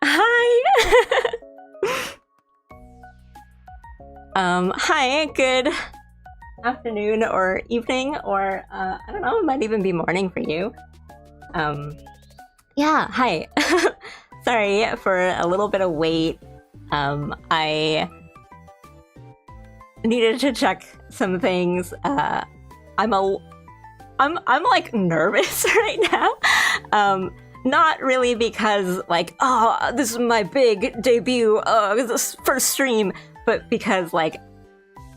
Hi. Hi, good afternoon or evening, or I don't know, it might even be morning for you. Yeah, hi. Sorry for a little bit of wait. I needed to check some things. I'm like nervous right now. Not really because like, oh, this is my big debut, this first stream, but because like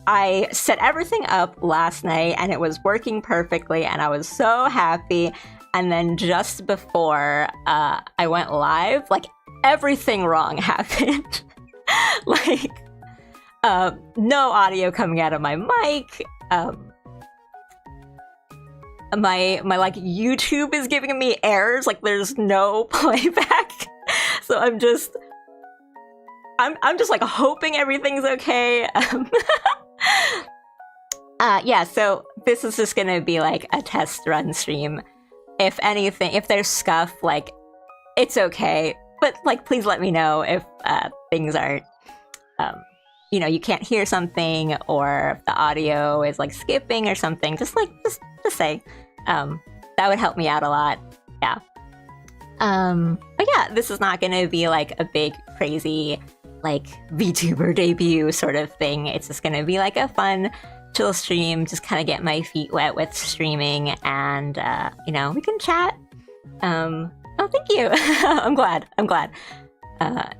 I set everything up last night and it was working perfectly and I was so happy. And then just before I went live, like everything wrong happened. Like no audio coming out of my mic. My like YouTube is giving me errors, like there's no playback. So I'm just like hoping everything's okay. Yeah, so this is just gonna be like a test run stream. If anything, if there's scuff, like it's okay. But like please let me know if things aren't you know, you can't hear something or if the audio is like skipping or something. Just say. That would help me out a lot. Yeah. But yeah, this is not gonna be like a big crazy like VTuber debut sort of thing. It's just gonna be like a fun chill stream, just kind of get my feet wet with streaming, and you know, we can chat. Oh, thank you. I'm glad.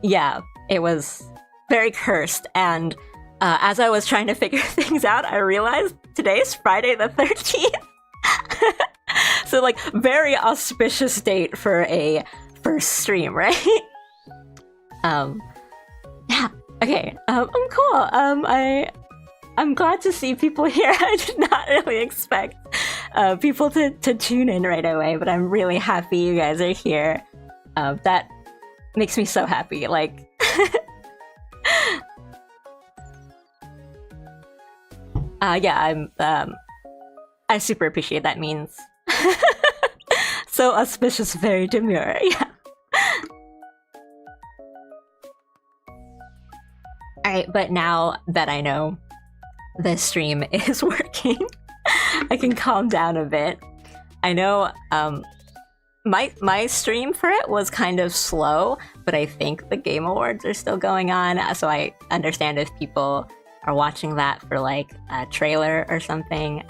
Yeah, it was very cursed, and as I was trying to figure things out, I realized today is Friday the 13th. So like very auspicious date for a first stream, right? Yeah, okay. I'm cool. I'm glad to see people here. I did not really expect people to tune in right away, but I'm really happy you guys are here. That makes me so happy. Like yeah, I super appreciate that. Means so auspicious, very demure. Yeah. Alright, but now that I know this stream is working, I can calm down a bit. I know my stream for it was kind of slow, but I think the Game Awards are still going on, so I understand if people are watching that for like a trailer or something.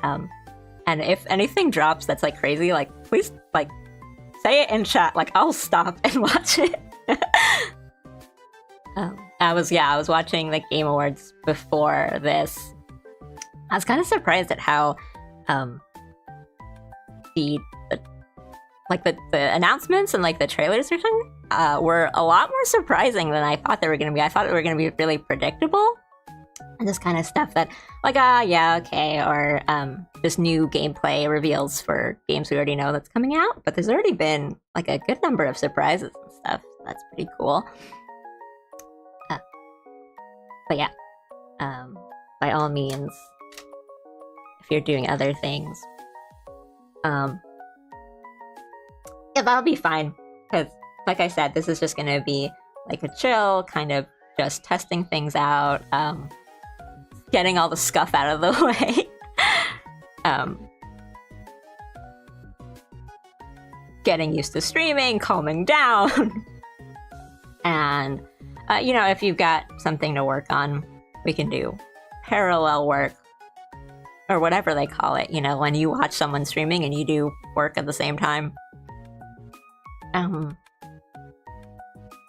And if anything drops that's like crazy, like please like say it in chat, like I'll stop and watch it. I was watching the Game Awards before this. I was kind of surprised at how the announcements and like the trailers or something were a lot more surprising than I thought they were gonna be. I thought they were gonna be really predictable. And this kind of stuff that, like, yeah, okay, or just new gameplay reveals for games we already know that's coming out. But there's already been, like, a good number of surprises and stuff. So that's pretty cool. But yeah, by all means, if you're doing other things, yeah, that'll be fine. Because, like I said, this is just gonna be, like, a chill, kind of just testing things out, getting all the scuff out of the way. Getting used to streaming, calming down. And, you know, if you've got something to work on, we can do parallel work. Or whatever they call it, you know, when you watch someone streaming and you do work at the same time.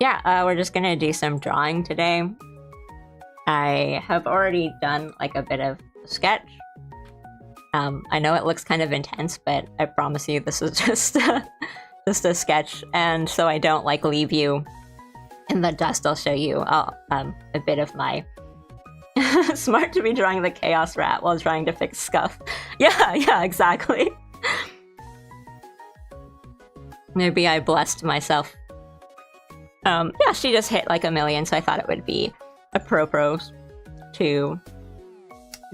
Yeah, we're just gonna do some drawing today. I have already done like a bit of a sketch. I know it looks kind of intense, but I promise you this is just a sketch, and so I don't like leave you in the dust, I'll show you a bit of my Smart to be drawing the chaos rat while trying to fix scuff. Yeah, exactly. Maybe I blessed myself. Yeah, she just hit like 1 million, so I thought it would be appropriate to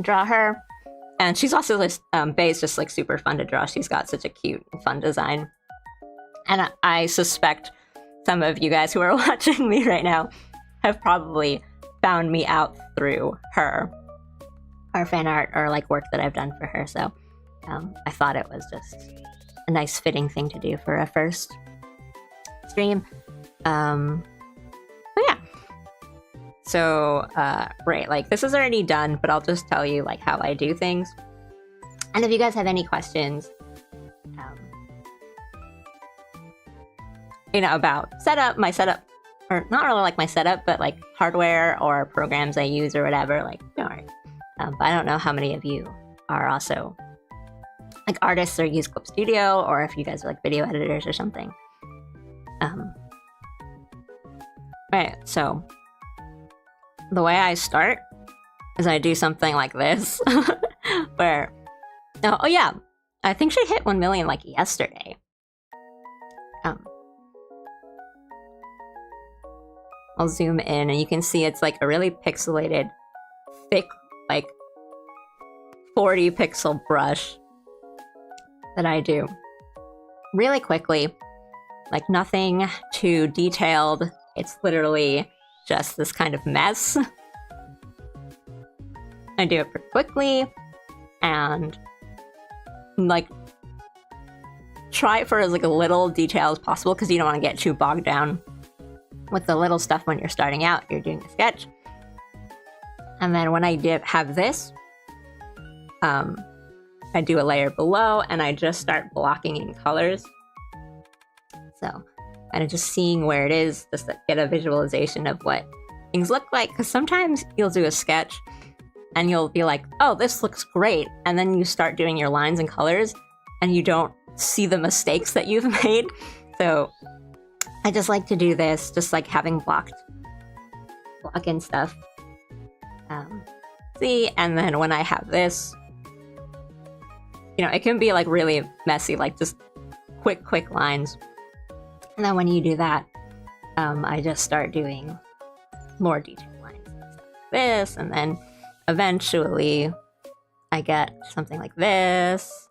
draw her. And she's also just, Bae's just like super fun to draw. She's got such a cute and fun design. And I suspect some of you guys who are watching me right now have probably found me out through her fan art or like work that I've done for her. So I thought it was just a nice fitting thing to do for a first stream. But yeah. So, right, like this is already done, but I'll just tell you like how I do things. And if you guys have any questions, you know, about my setup, or not really like my setup, but like hardware or programs I use or whatever, like, don't worry. But I don't know how many of you are also like artists or use Clip Studio, or if you guys are like video editors or something. Right, so the way I start is I do something like this, where, oh yeah, I think she hit 1 million like yesterday. I'll zoom in and you can see it's like a really pixelated, thick, like 40 pixel brush that I do really quickly, like nothing too detailed. It's literally just this kind of mess. I do it pretty quickly and like try for as like a little detail as possible because you don't want to get too bogged down with the little stuff when you're starting out. You're doing a sketch. And then when I have this, I do a layer below and I just start blocking in colors. So kind of just seeing where it is, just to get a visualization of what things look like. Because sometimes you'll do a sketch and you'll be like, oh, this looks great. And then you start doing your lines and colors and you don't see the mistakes that you've made. So I just like to do this, just like having block in stuff. See, and then when I have this, you know, it can be like really messy, like just quick lines. And then when you do that, I just start doing more detailed lines. This, and then eventually I get something like this.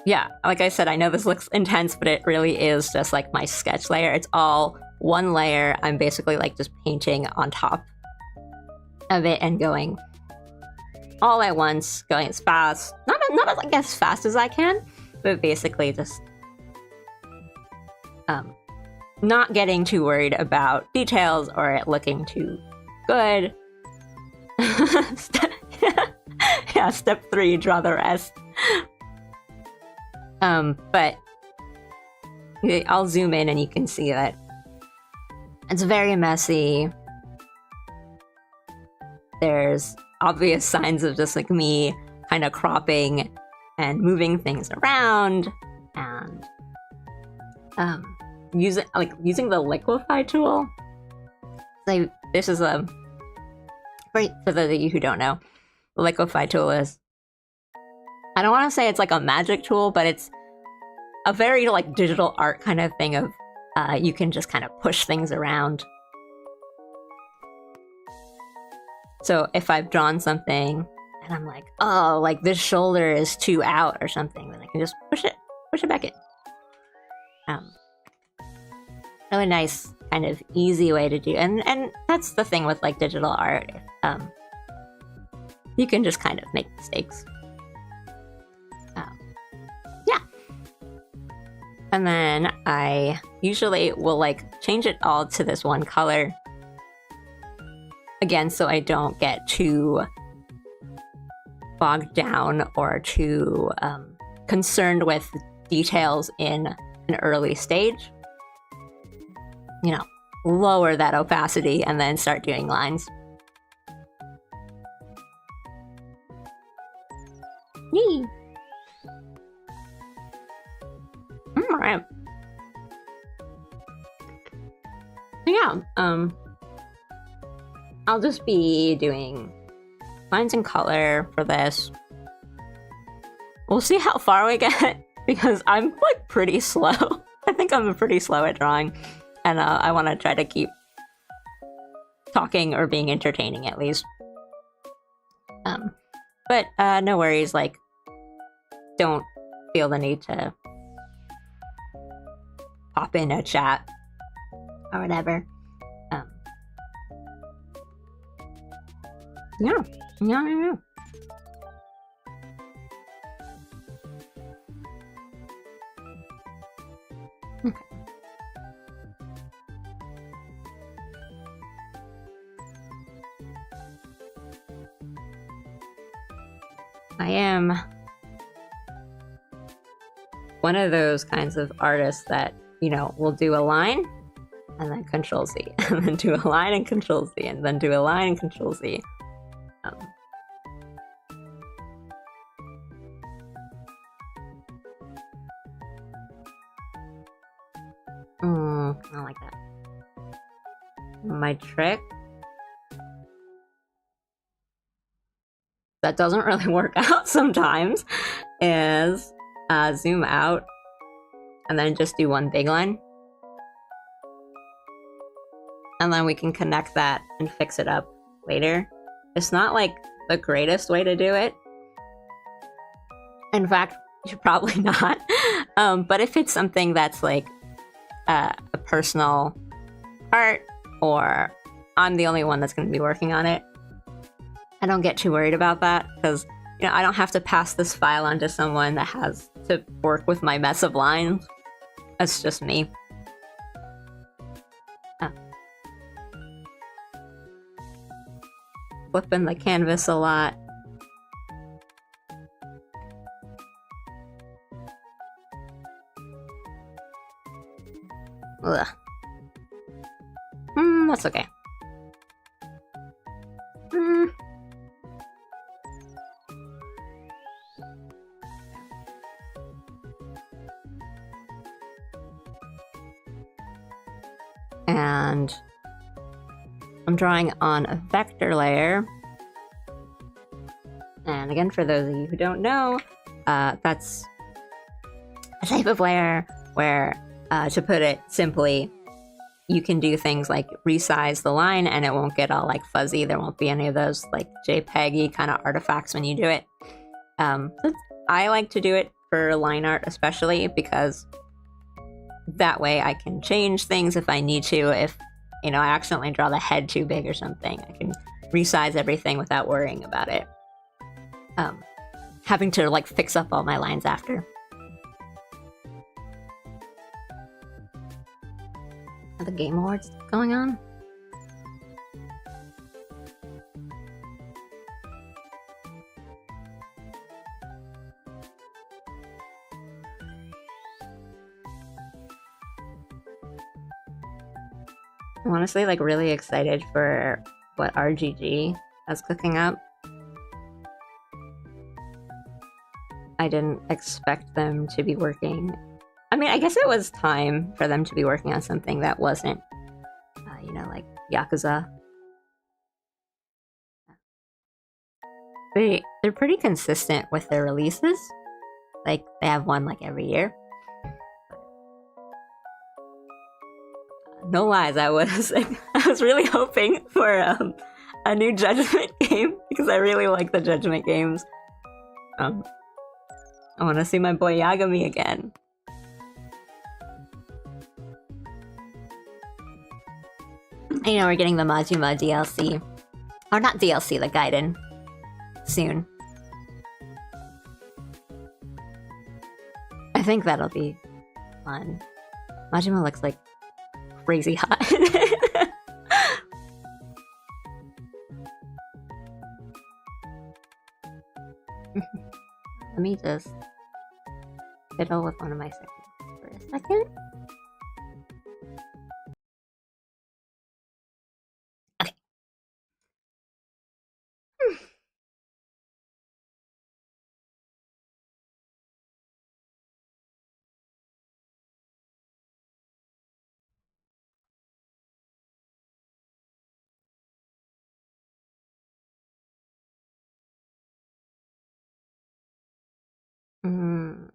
Yeah, like I said, I know this looks intense, but it really is just like my sketch layer. It's all one layer. I'm basically like just painting on top of it and going all at once, going as fast, not like as fast as I can, but basically just not getting too worried about details or it looking too good. Yeah, step 3, draw the rest. But I'll zoom in and you can see that it's very messy. There's obvious signs of just like me kind of cropping and moving things around and using the liquify tool. So this is a, for those of you who don't know, the liquify tool is, I don't want to say it's like a magic tool, but it's a very like digital art kind of thing of you can just kind of push things around. So if I've drawn something and I'm like, oh, like this shoulder is too out or something, then I can just push it back in. Really nice, kind of easy way to do, and that's the thing with like digital art. You can just kind of make mistakes. Yeah. And then I usually will like change it all to this one color. Again, so I don't get too bogged down or too concerned with details in an early stage. You know, lower that opacity and then start doing lines. Yee. All right. Yeah. I'll just be doing lines and color for this. We'll see how far we get, because I'm like pretty slow. I think I'm pretty slow at drawing, and I want to try to keep talking or being entertaining at least. But no worries, like, don't feel the need to pop in a chat or whatever. Yeah. Okay. I am one of those kinds of artists that, you know, will do a line and then Control Z, and then do a line and Control Z, and then do a line and Control Z. I don't like that. My trick that doesn't really work out sometimes is zoom out and then just do one big line. And then we can connect that and fix it up later. It's not like the greatest way to do it. In fact, you should probably not. But if it's something that's like a personal art, or I'm the only one that's going to be working on it, I don't get too worried about that, because, you know, I don't have to pass this file on to someone that has to work with my mess of lines. That's just me. Flipping the canvas a lot. Ugh. That's okay. And I'm drawing on a vector layer. And again, for those of you who don't know, that's a type of layer where, to put it simply, you can do things like resize the line and it won't get all like fuzzy. There won't be any of those like JPEG-y kind of artifacts when you do it. I like to do it for line art especially, because that way I can change things if I need to. If, you know, I accidentally draw the head too big or something, I can resize everything without worrying about it. Having to like fix up all my lines after. Are the Game Awards going on? I'm honestly like really excited for what RGG is cooking up. I didn't expect them to be working. I mean, I guess it was time for them to be working on something that wasn't, you know, like Yakuza. They're pretty consistent with their releases. Like, they have one like every year. No lies, I was really hoping for a new Judgment game, because I really like the Judgment games. I want to see my boy Yagami again. You know, we're getting the Majima DLC. Or not DLC, the Gaiden. Soon. I think that'll be fun. Majima looks like crazy hot. Let me just fiddle with one of my seconds for a second. Mm.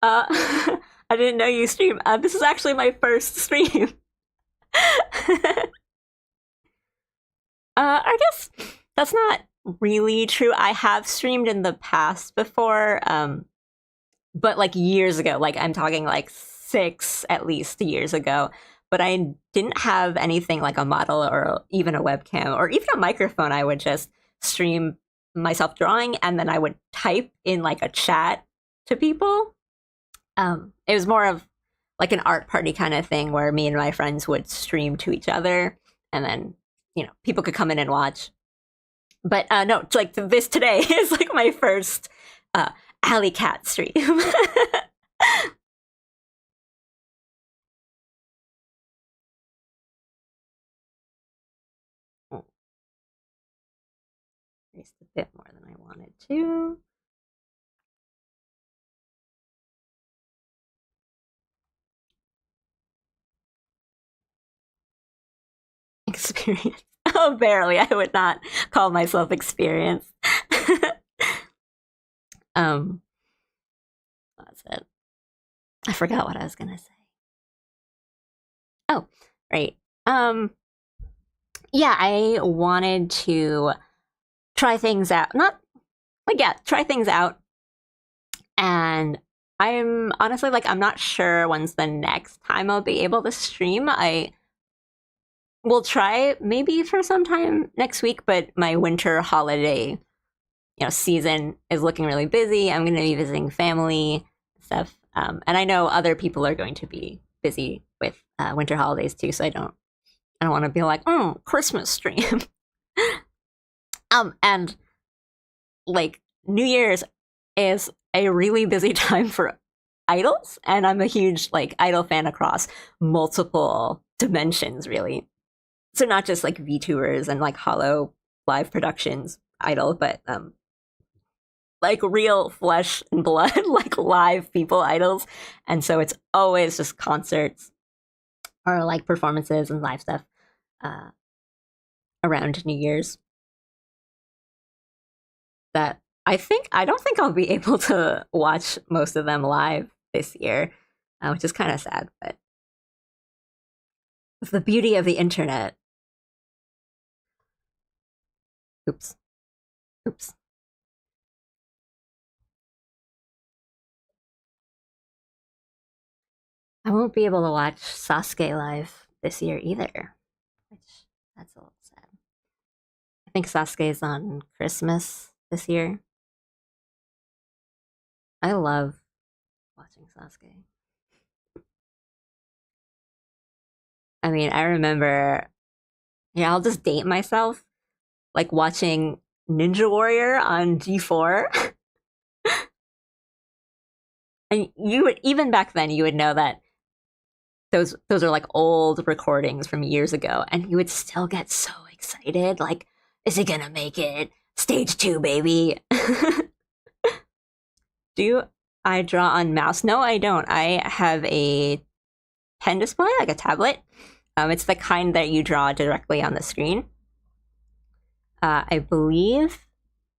Uh, I didn't know you stream. This is actually my first stream. I guess that's not really true. I have streamed in the past before, but like years ago. Like I'm talking like six at least years ago. But I didn't have anything like a model or even a webcam or even a microphone. I would just stream myself drawing and then I would type in like a chat to people. It was more of like an art party kind of thing where me and my friends would stream to each other and then, people could come in and watch. But no, like this today is like my first uh, Alley Cat stream. Just a bit more than I wanted to. Experience. Oh, barely. I would not call myself experienced. um, that's it. I forgot what I was gonna say. Oh, right. Um, yeah, I wanted to try things out. Not like yeah, try things out. And I'm honestly like I'm not sure when's the next time I'll be able to stream. I will try maybe for some time next week, but my winter holiday, season is looking really busy. I'm going to be visiting family stuff, and I know other people are going to be busy with winter holidays too. So I don't want to be like, Christmas stream. And like New Year's is a really busy time for idols, and I'm a huge like idol fan across multiple dimensions, really. So not just like VTubers and like Hollow live productions idol, but like real flesh and blood, like live people idols. And so it's always just concerts or like performances and live stuff uh, around New Year's that I don't think I'll be able to watch most of them live this year, which is kind of sad, but it's the beauty of the internet. Oops. Oops. I won't be able to watch Sasuke live this year either, which that's a little sad. I think Sasuke's on Christmas this year. I love watching Sasuke. I mean, I remember, yeah, I'll just date myself, like watching Ninja Warrior on G4. And you would, even back then, you would know that those are like old recordings from years ago, and you would still get so excited. Like, is he gonna make it? Stage two, baby. Do I draw on mouse? No, I don't. I have a pen display, like a tablet. It's the kind that you draw directly on the screen. I believe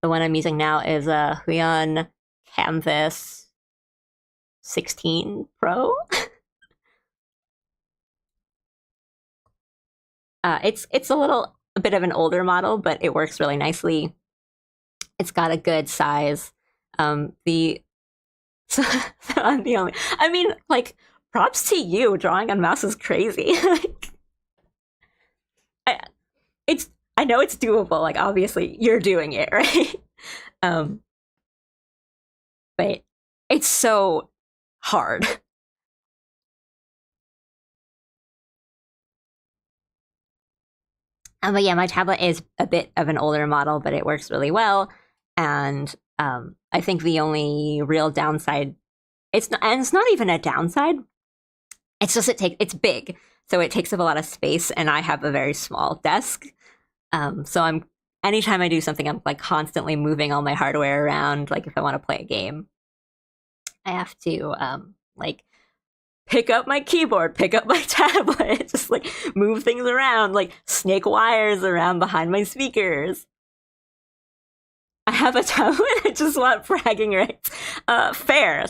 the one I'm using now is a Huion Canvas 16 Pro. It's a bit of an older model, but it works really nicely. It's got a good size. The so, so I'm the only. I mean, like, props to you. Drawing on mouse is crazy. I, it's I know it's doable. Like, obviously, you're doing it, right? Um, but it's so hard. But yeah, my tablet is a bit of an older model, but it works really well. And I think the only real downside, it's not even a downside. It's just it's big, so it takes up a lot of space, and I have a very small desk. So anytime I do something, I'm like constantly moving all my hardware around. Like if I want to play a game, I have to like pick up my keyboard, pick up my tablet, just like move things around, like snake wires around behind my speakers. I have a tablet. I just want bragging rights. Fair,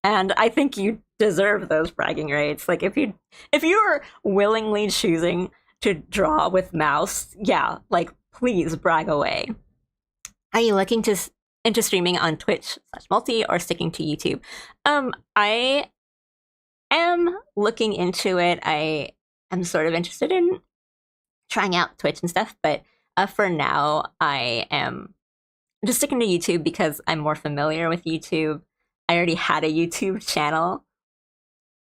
and I think you deserve those bragging rights. Like if you're willingly choosing to draw with mouse, yeah, like please brag away. Are you looking to into streaming on Twitch/multi or sticking to YouTube? I am looking into it. I am sort of interested in trying out Twitch and stuff, but for now, I am just sticking to YouTube because I'm more familiar with YouTube. I already had a YouTube channel,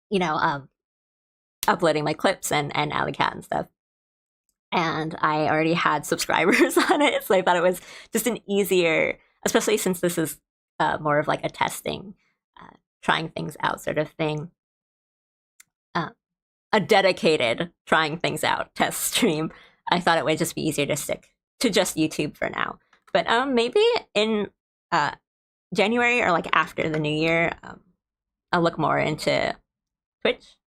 you know, uploading my clips and Alley Cat and stuff. And I already had subscribers on it, so I thought it was just an easier, especially since this is more of like a testing, trying things out sort of thing. A dedicated trying things out test stream. I thought it would just be easier to stick to just YouTube for now. But maybe in January or like after the new year, I'll look more into Twitch,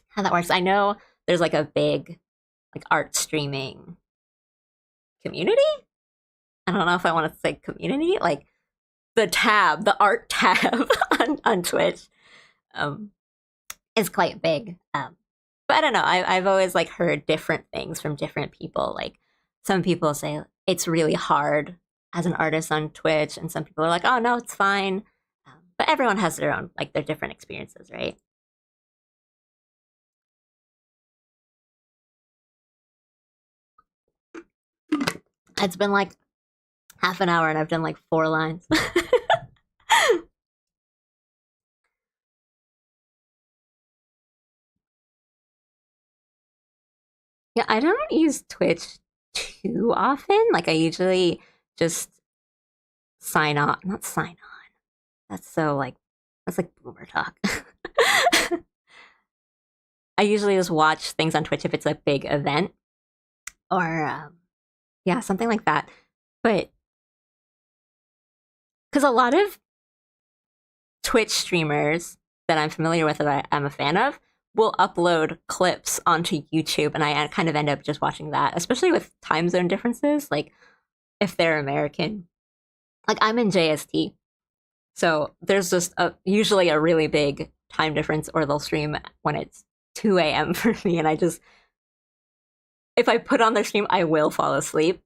how that works. I know there's like a big like art streaming community. I don't know if I want to say community, like the art tab on Twitch is quite big. But I don't know. I've always like heard different things from different people. Like some people say it's really hard as an artist on Twitch, and some people are like, oh no, it's fine. But everyone has their own, like their different experiences, right? It's been like half an hour and I've done like 4 lines. Yeah, I don't use Twitch too often. Like I usually just sign on, not sign on. That's so like that's like boomer talk. I usually just watch things on Twitch if it's a big event or yeah, something like that. But because a lot of Twitch streamers that I'm familiar with that I'm a fan of will upload clips onto YouTube, and I kind of end up just watching that, especially with time zone differences. Like if they're American, like I'm in JST, so there's just usually a really big time difference, or they'll stream when it's 2 a.m. for me, and I just if I put on their stream, I will fall asleep.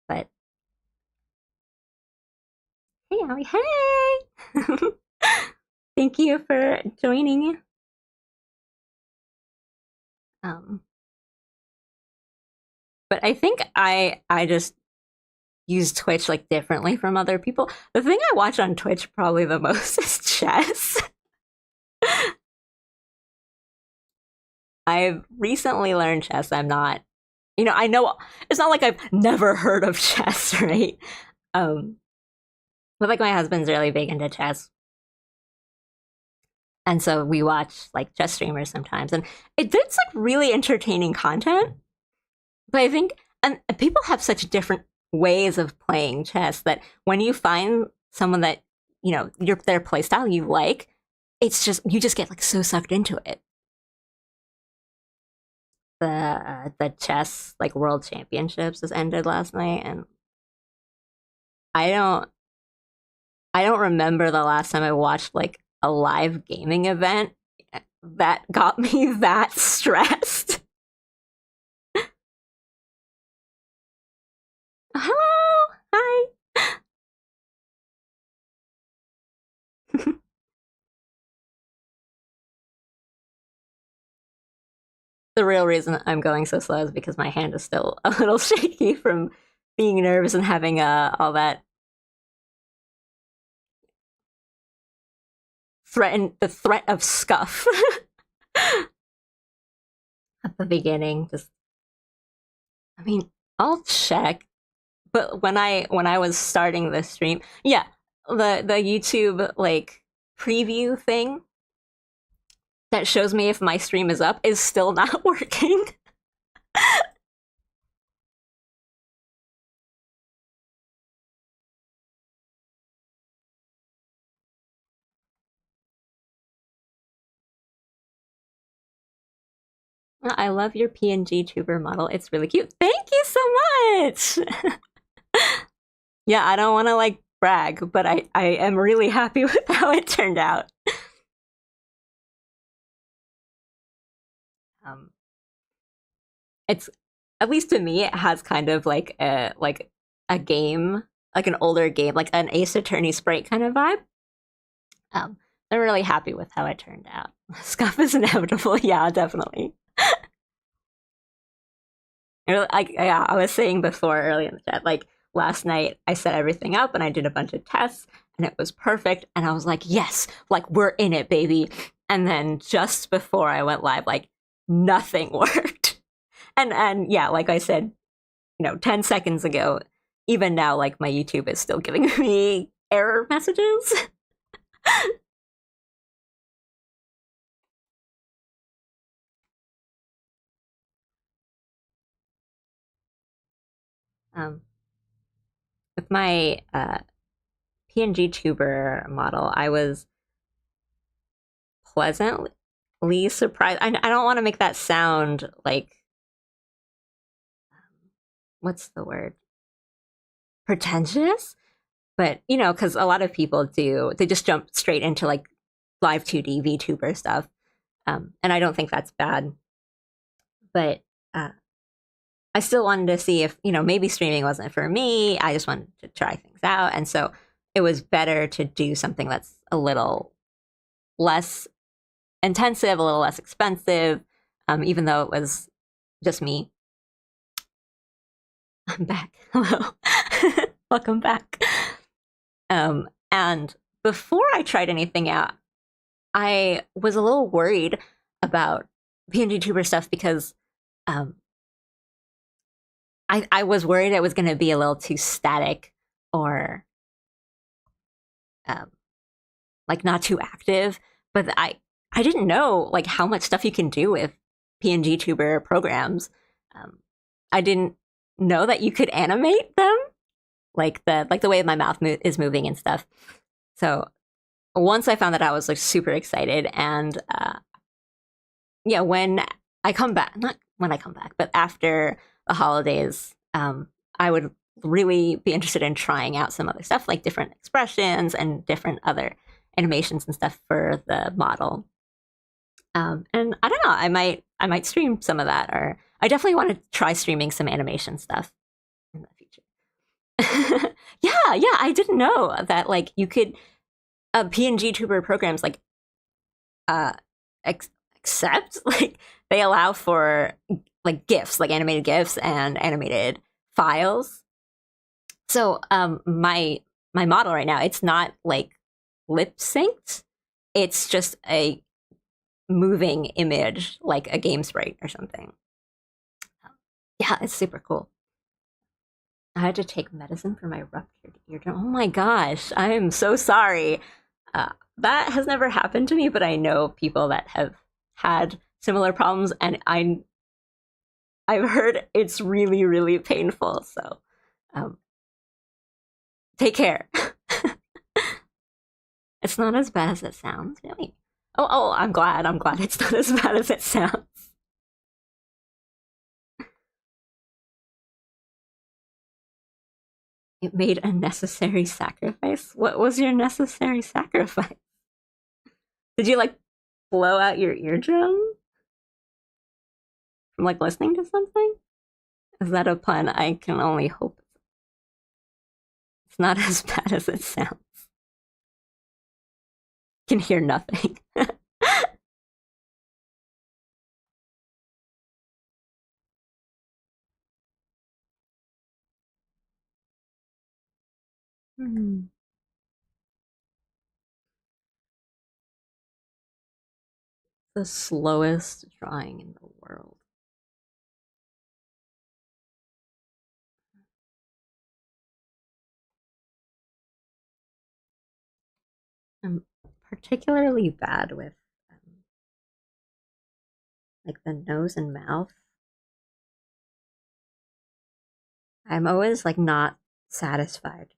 But hey, Abby, hey! Thank you for joining. Um, but I think I just use Twitch like differently from other people. The thing I watch on Twitch probably the most is chess. I've recently learned chess. I'm not, I know it's not like I've never heard of chess, right? Um, but like my husband's really big into chess. And so we watch like chess streamers sometimes, and it's like really entertaining content. But I think, and people have such different ways of playing chess that when you find someone that their play style you like, it's just you just get like so sucked into it. The chess like world championships just ended last night, and I don't remember the last time I watched like a live gaming event that got me that stressed. Hello, hi. The real reason I'm going so slow is because my hand is still a little shaky from being nervous and having all that the threat of scuff at the beginning. Just, I mean, I'll check, but when I was starting the stream, yeah, the YouTube like preview thing that shows me if my stream is up is still not working. I love your PNG tuber model. It's really cute. Thank you so much. Yeah, I don't want to like brag, but I am really happy with how it turned out. Um, it's at least to me, it has kind of like a game, like an older game, like an Ace Attorney sprite kind of vibe. Um, I'm really happy with how it turned out. Scuff is inevitable, yeah, definitely. Yeah, I was saying before early in the chat, like last night I set everything up and I did a bunch of tests and it was perfect. And I was like, yes, like we're in it, baby. And then just before I went live, like nothing worked. And yeah, like I said, 10 seconds ago, even now, like my YouTube is still giving me error messages. um, with my PNG tuber model, I was pleasantly surprised. I don't want to make that sound like what's the word? Pretentious? But, because a lot of people do, they just jump straight into like live 2D VTuber stuff. And I don't think that's bad. But uh, I still wanted to see if, maybe streaming wasn't for me. I just wanted to try things out. And so it was better to do something that's a little less intensive, a little less expensive, even though it was just me. I'm back. Hello. Welcome back. And before I tried anything out, I was a little worried about PNG tuber stuff because um, I was worried it was going to be a little too static or um, like not too active. But I didn't know like how much stuff you can do with PNG tuber programs. Um, I didn't know that you could animate them like the way my mouth is moving and stuff. So once I found that, I was like super excited. And yeah, when I come back, not when I come back, but after the holidays, I would really be interested in trying out some other stuff, like different expressions and different other animations and stuff for the model. And I don't know, I might stream some of that, or I definitely want to try streaming some animation stuff in the future. Yeah, I didn't know that like you could PNG tuber programs like uh except like they allow for like gifs, like animated gifs and animated files. So my model right now, it's not like lip synced. It's just a moving image like a game sprite or something. Yeah, it's super cool. I had to take medicine for my ruptured eardrum. Oh my gosh, I am so sorry. That has never happened to me, but I know people that have had similar problems, and I've heard it's really, really painful. So, um, take care. It's not as bad as it sounds, really. Oh, I'm glad. I'm glad it's not as bad as it sounds. It made a necessary sacrifice. What was your necessary sacrifice? Did you like blow out your eardrum from like listening to something? Is that a pun? I can only hope it's not as bad as it sounds. Can hear nothing. Hmm. The slowest drawing in the world. I'm particularly bad with like the nose and mouth. I'm always like not satisfied.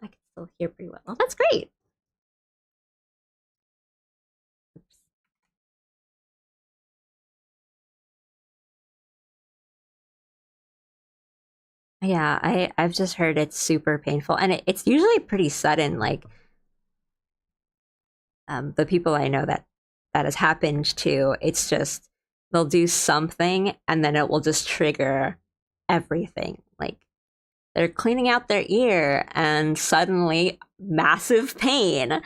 I can still hear pretty well. Oh, that's great. Yeah, I've just heard it's super painful, and it's usually pretty sudden. Like the people I know that has happened to, it's just they'll do something, and then it will just trigger everything. Like they're cleaning out their ear, and suddenly massive pain.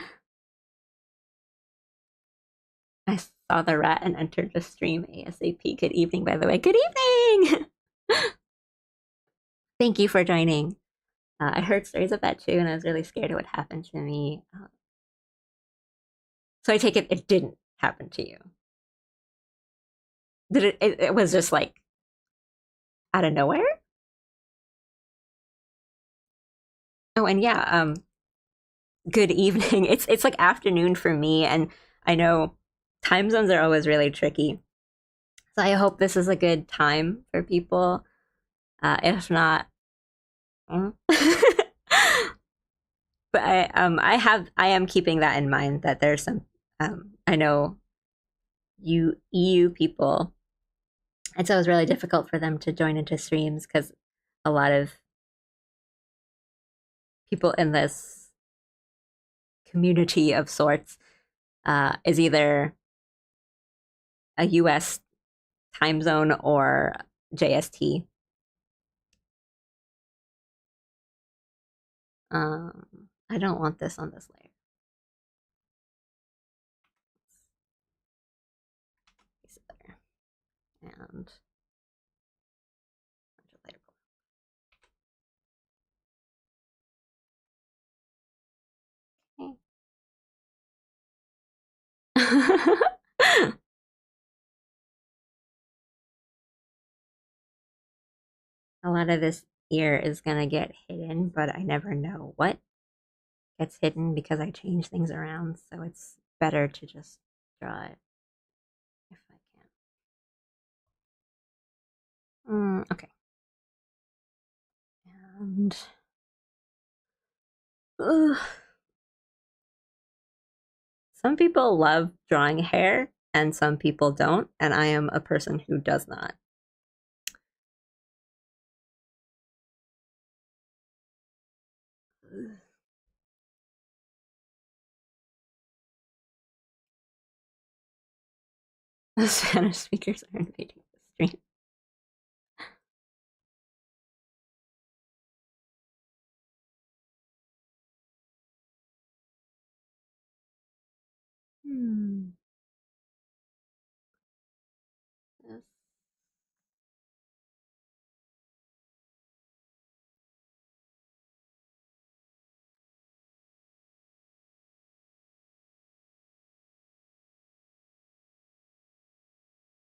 I saw the rat and entered the stream ASAP. Good evening, by the way. Good evening. Thank you for joining. I heard stories of that too, and I was really scared it would happen to me. So I take it didn't happen to you. Did it was just like out of nowhere? Oh, and yeah, good evening. It's like afternoon for me, and I know time zones are always really tricky. So I hope this is a good time for people. If not, mm. But I am keeping that in mind that there's some I know you EU people, and so it was really difficult for them to join into streams because a lot of people in this community of sorts is either a US time zone or JST. I don't want this on this layer. And a lot of this ear is gonna get hidden, but I never know what gets hidden because I change things around. So it's better to just draw it if I can. Okay. And ugh, some people love drawing hair and some people don't, and I am a person who does not. The Spanish speakers are invading the stream. Hmm. Yes.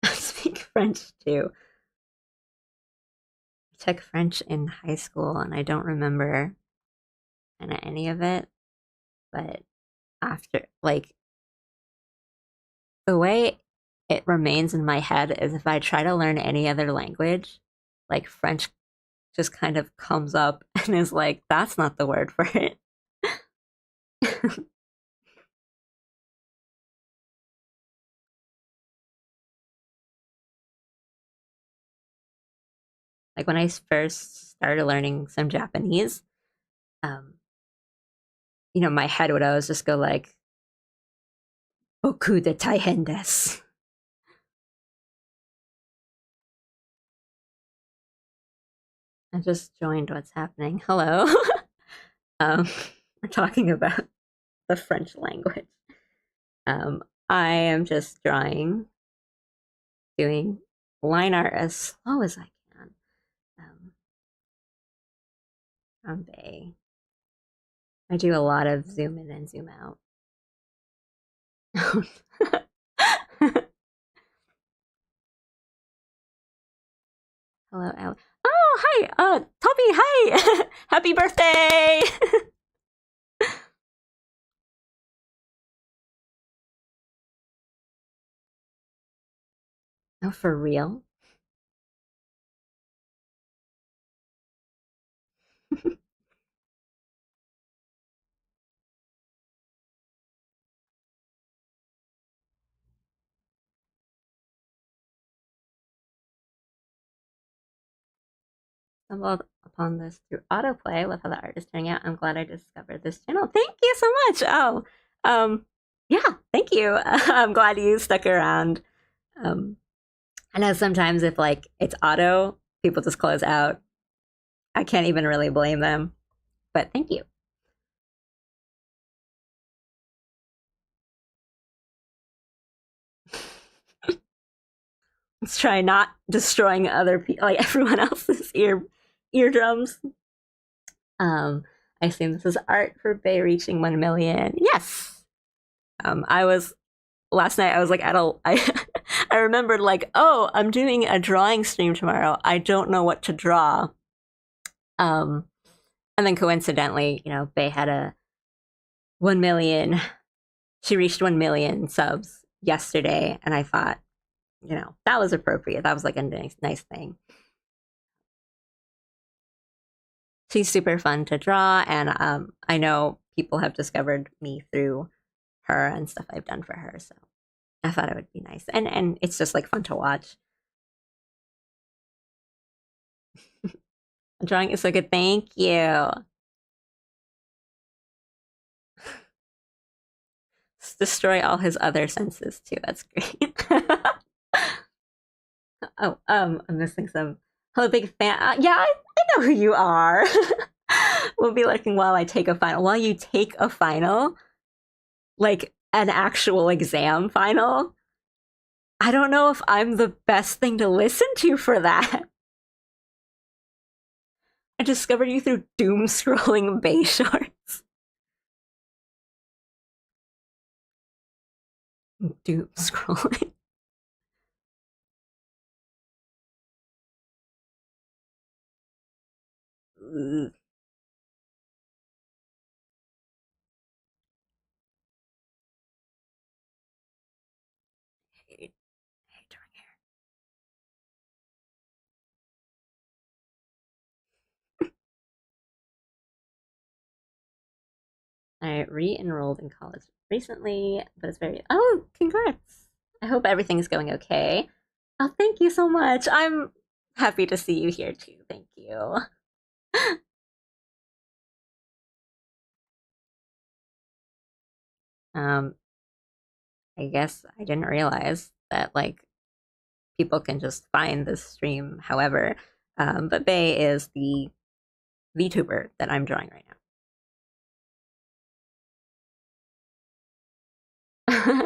I speak French too. I took French in high school and I don't remember kind of any of it, but after, like, the way it remains in my head is if I try to learn any other language, like French just kind of comes up and is like, that's not the word for it. Like when I first started learning some Japanese, um, my head would always just go like, "Boku de taihen desu." I just joined what's happening. Hello. um, we're talking about the French language. I am just doing line art as slow as I can. From Bay. I do a lot of zoom in and zoom out. Hello, Al. Oh, hi, Toby. Hi, happy birthday. Oh, for real? Stumbled upon this through autoplay. Love how the art is turning out. I'm glad I discovered this channel. Thank you so much. Oh, yeah, thank you. I'm glad you stuck around. Um, I know sometimes if like it's auto, people just close out. I can't even really blame them. But thank you. Let's try not destroying other people, like everyone else's eardrums. Um, I assume this is art for Bay reaching 1 million. Yes. I was last night. I was like at a. I remembered like, oh, I'm doing a drawing stream tomorrow. I don't know what to draw. Um, and then coincidentally, Bay had a 1 million. She reached 1 million subs yesterday, and I thought, that was appropriate. That was like a nice thing. She's super fun to draw, and I know people have discovered me through her and stuff I've done for her. So I thought it would be nice, and it's just like fun to watch. Drawing is so good. Thank you. Destroy all his other senses too. That's great. Oh, I'm missing some. I'm a big fan. Yeah, I know who you are. We'll be looking while I take a final. While you take a final, like an actual exam final, I don't know if I'm the best thing to listen to for that. I discovered you through doom scrolling Bay shorts. Doom scrolling. Hate drawing hair. I re-enrolled in college recently, but it's very. Oh, congrats! I hope everything's going okay. Oh, thank you so much. I'm happy to see you here too. Thank you. Um, I guess I didn't realize that like people can just find this stream however. But Bay is the VTuber that I'm drawing right now.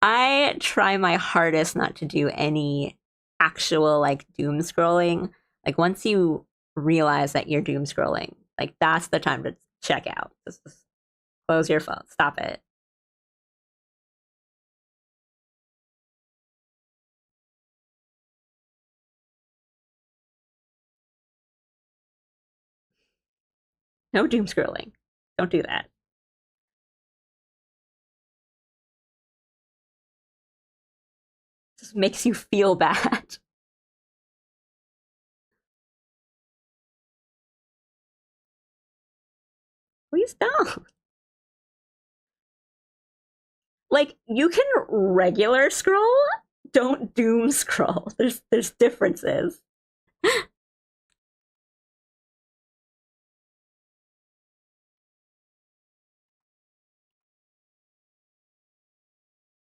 I try my hardest not to do any actual like doom scrolling. Like once you realize that you're doom scrolling, like that's the time to check out. Just close your phone. Stop it. No doom scrolling. Don't do that. It just makes you feel bad. Please don't. Like you can regular scroll, don't doom scroll. There's differences.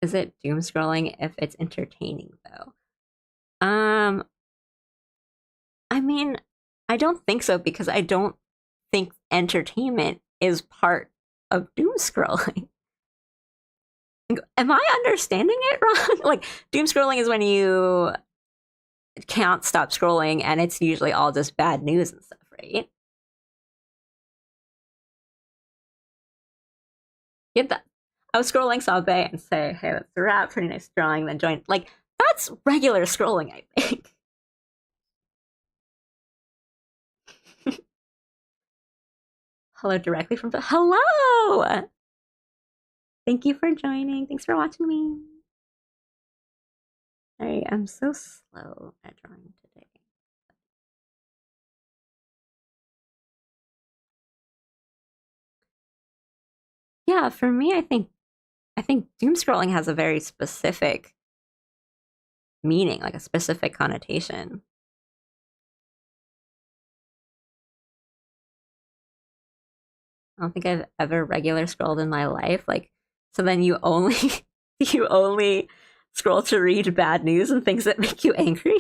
Is it doom scrolling if it's entertaining though? Um, I mean, I don't think so because I don't think entertainment is part of doom scrolling. Am I understanding it wrong? Like doom scrolling is when you can't stop scrolling and it's usually all just bad news and stuff, right? Get that. I was scrolling, saw Bay and say, hey, that's a wrap, pretty nice drawing, then join. Like, that's regular scrolling, I think. Hello directly from. Hello! Thank you for joining. Thanks for watching me. Sorry, I'm so slow at drawing today. Yeah, for me, I think doom scrolling has a very specific meaning, like a specific connotation. I don't think I've ever regular scrolled in my life. Like, so then you only you only scroll to read bad news and things that make you angry.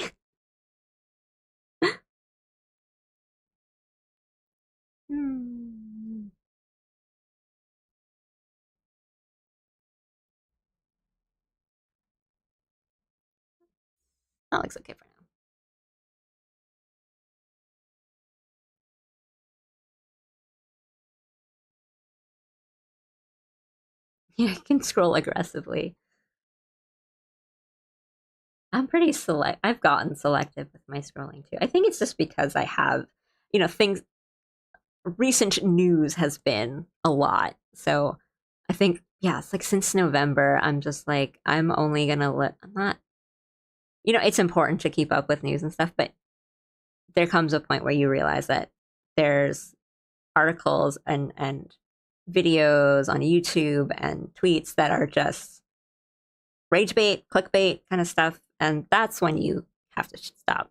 Hmm. That looks okay for now. Yeah, I can scroll aggressively. I'm pretty select. I've gotten selective with my scrolling too. I think it's just because I have, things. Recent news has been a lot, so I think yeah, it's like since November, I'm just like I'm only gonna let. I'm not. It's important to keep up with news and stuff, but there comes a point where you realize that there's articles and videos on YouTube and tweets that are just rage bait, clickbait kind of stuff, and that's when you have to stop.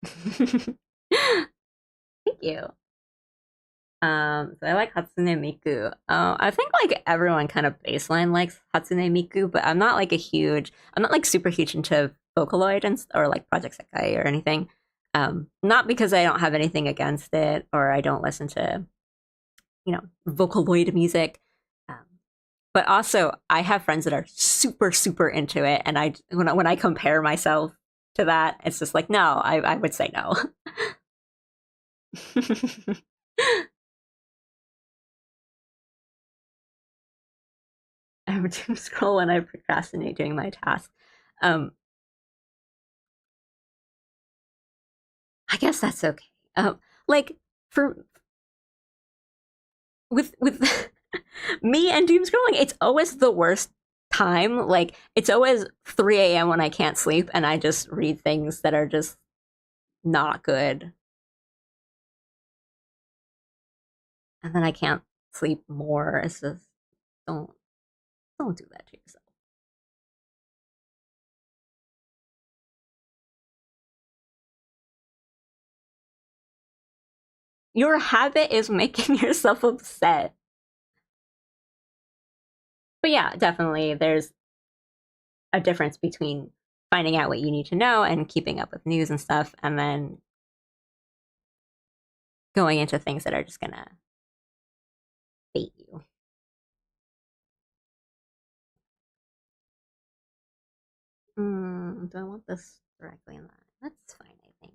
Thank you. So I like Hatsune Miku. I think like everyone kind of baseline likes Hatsune Miku, but I'm not like super huge into Vocaloid or like Project Sekai or anything. Not because I don't have anything against it or I don't listen to, Vocaloid music. Um, but also I have friends that are super, super into it. And when I compare myself to that, it's just like, no, I would say no. I would doom scroll when I procrastinate doing my task. Um, I guess that's okay. Like for with me and doom scrolling, it's always the worst time. Like it's always 3 a.m. when I can't sleep and I just read things that are just not good, and then I can't sleep more. It's just don't don't do that to yourself. Your habit is making yourself upset. But yeah, definitely, there's a difference between finding out what you need to know and keeping up with news and stuff, and then going into things that are just gonna bait you. Do I want this directly in that? That's fine, I think.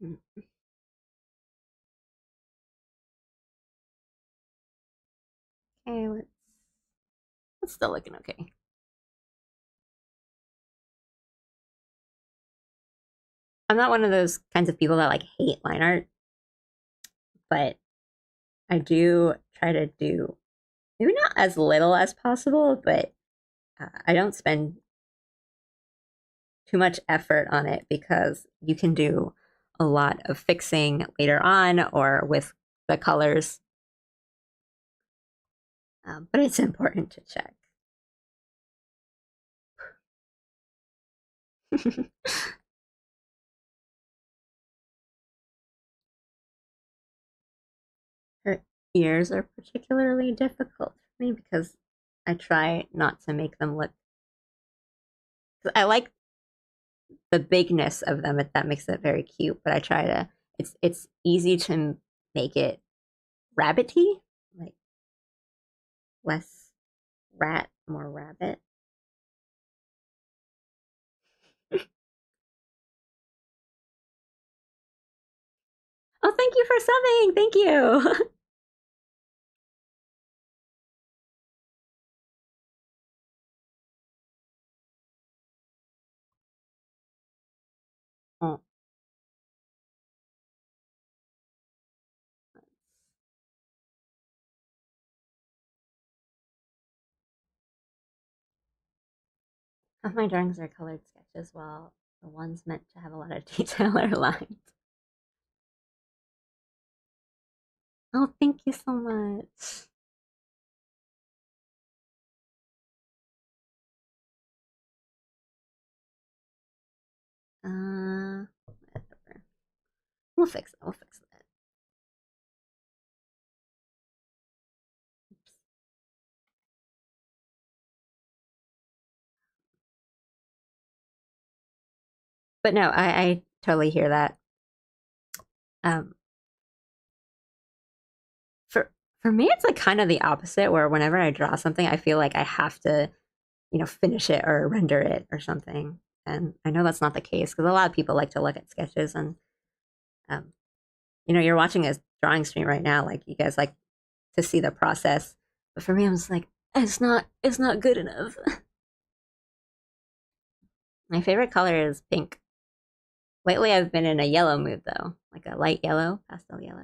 Mm, okay, let's still looking okay. I'm not one of those kinds of people that like hate line art, but I do try to do maybe not as little as possible, but I don't spend too much effort on it because you can do a lot of fixing later on or with the colors. But it's important to check. Her ears are particularly difficult for me because I try not to make them look. I like the bigness of them. That makes it very cute, but I try to. It's easy to make it rabbity, like less rat, more rabbit. Oh, thank you for subbing. Thank you. Oh, of my drawings are colored sketches, while the ones meant to have a lot of detail are lines. Oh, thank you so much. Whatever. We'll fix it. We'll fix it. But no, I totally hear that. Um, for me, it's like kind of the opposite. Where whenever I draw something, I feel like I have to, finish it or render it or something. And I know that's not the case because a lot of people like to look at sketches and, um, you're watching a drawing stream right now. Like you guys like to see the process, but for me, I'm just like, it's not good enough. My favorite color is pink. Lately, I've been in a yellow mood though, like a light yellow, pastel yellow.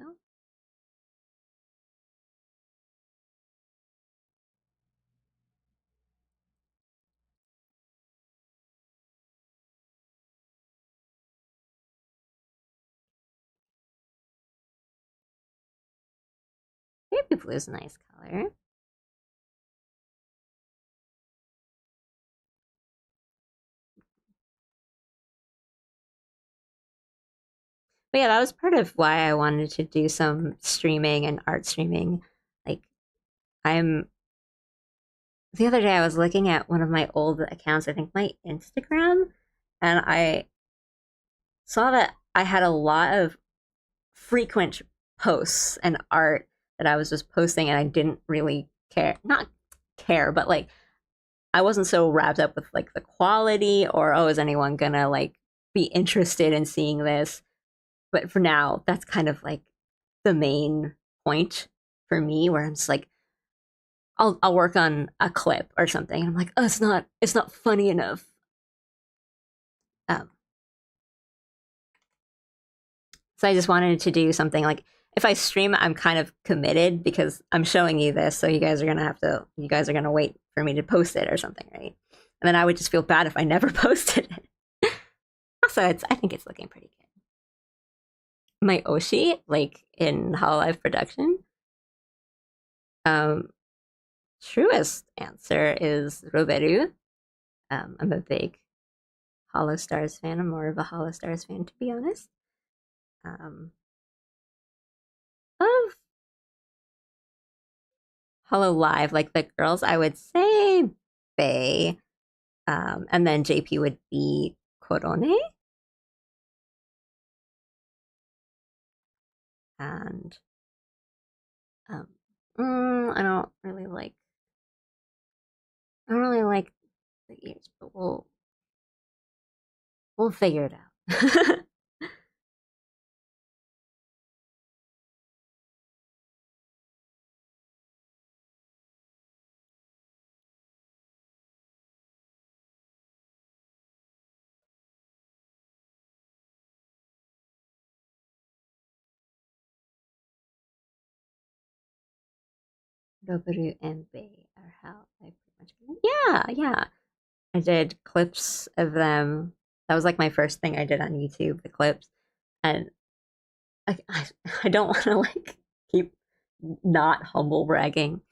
Baby blue is a nice color. But yeah, that was part of why I wanted to do some streaming and art streaming. Like, I'm the other day I was looking at one of my old accounts, I think my Instagram, and I saw that I had a lot of frequent posts and art that I was just posting and I didn't really care. Not care, but like I wasn't so wrapped up with like the quality or oh, is anyone gonna like be interested in seeing this? But for now, that's kind of like the main point for me where I'm just like I'll work on a clip or something and I'm like, oh, it's not funny enough. Um, so I just wanted to do something like if I stream, I'm kind of committed because I'm showing you this, so you guys are gonna wait for me to post it or something, right? And then I would just feel bad if I never posted it. Also, I think it's looking pretty good. My Oshi, like in Hololive production, um, truest answer is Roberu. I'm a big Hollow Stars fan. I'm more of a Hollow Stars fan, to be honest. Um, of Hollow Live, like the girls, I would say Faye. And then JP would be Korone. And um, I don't really like. I don't really like the ears, but we'll figure it out. Robaru and Bay are how I pretty much. Yeah, yeah. I did clips of them. That was like my first thing I did on YouTube, the clips, and I don't want to like keep not humble bragging,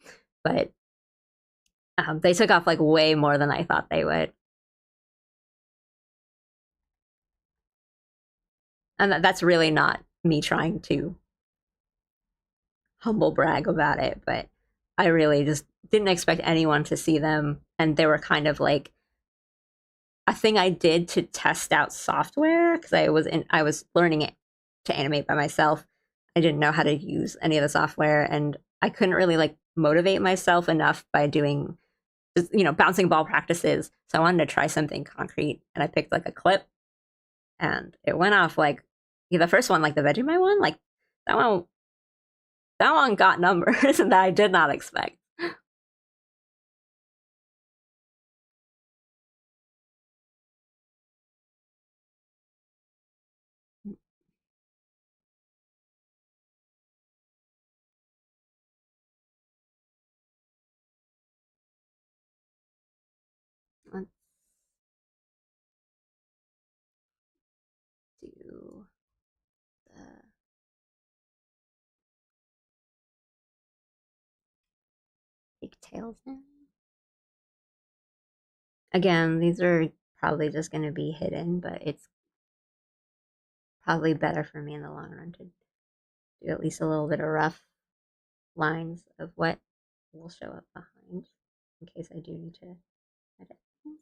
but they took off like way more than I thought they would, and that's really not me trying to humble brag about it, but I really just didn't expect anyone to see them, and they were kind of like a thing I did to test out software because I was learning it to animate by myself. I didn't know how to use any of the software, and I couldn't really like motivate myself enough by doing bouncing ball practices. So I wanted to try something concrete, and I picked like a clip, and it went off like the first one, like the Vegemite one, like that one that one got numbers that I did not expect. pigtails in. Again, these are probably just going to be hidden, but it's probably better for me in the long run to do at least a little bit of rough lines of what will show up behind in case I do need to edit things.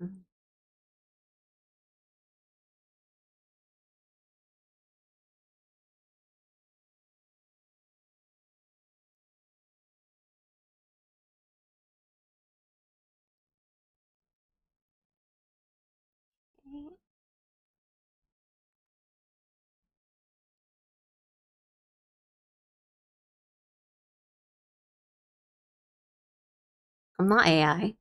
Mhm. Okay. I'm not AI.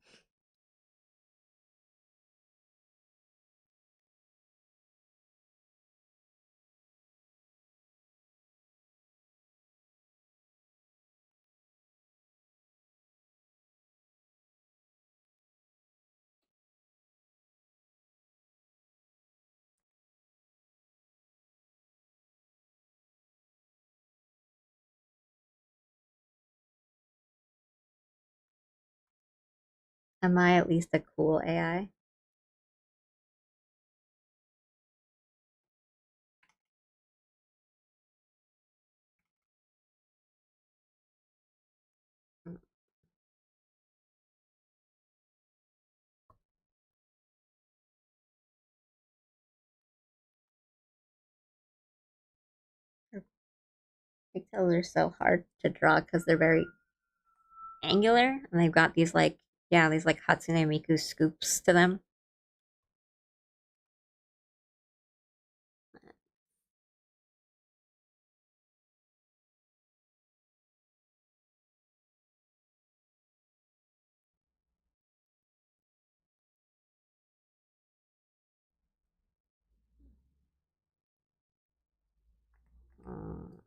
Am I at least a cool AI? Pigtails are so hard to draw because they're very angular and they've got these like, yeah, these like Hatsune Miku scoops to them.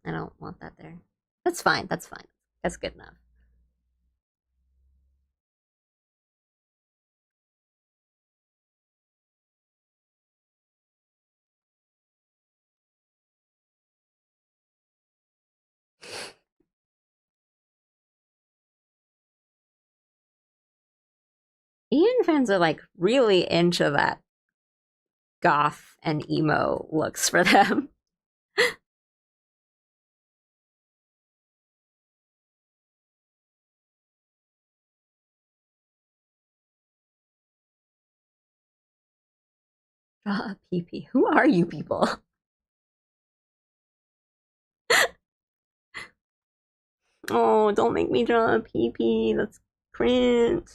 I don't want that there. That's fine. That's fine. That's good enough. Ian fans are like really into that goth and emo looks for them. Draw a PP. Who are you people? Oh, don't make me draw a PP. That's cringe.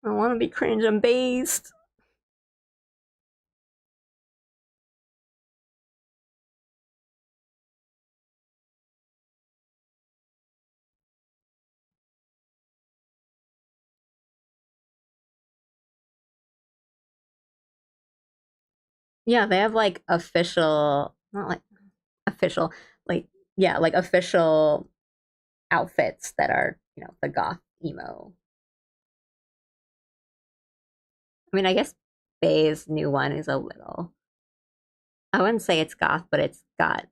I want to be cringe and based. Yeah, they have like official, not like official, like, yeah, like official outfits that are, the goth emo. I mean, I guess Bay's new one is a little, I wouldn't say it's goth, but it's got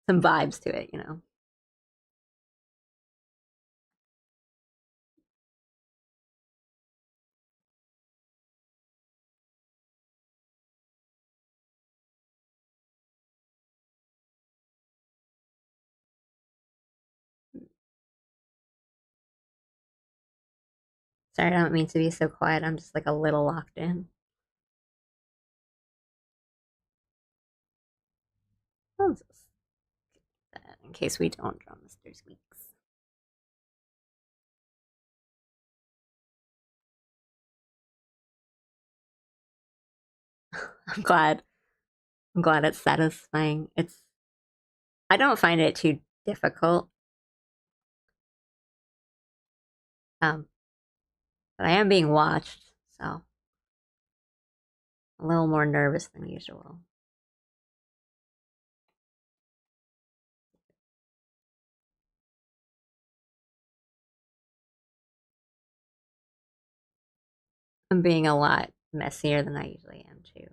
some vibes to it. Sorry, I don't mean to be so quiet. I'm just like a little locked in. I'll just that in case we don't draw Mr. Squeaks. I'm glad. I'm glad it's satisfying. I don't find it too difficult. Um, but I am being watched, so a little more nervous than usual. I'm being a lot messier than I usually am too.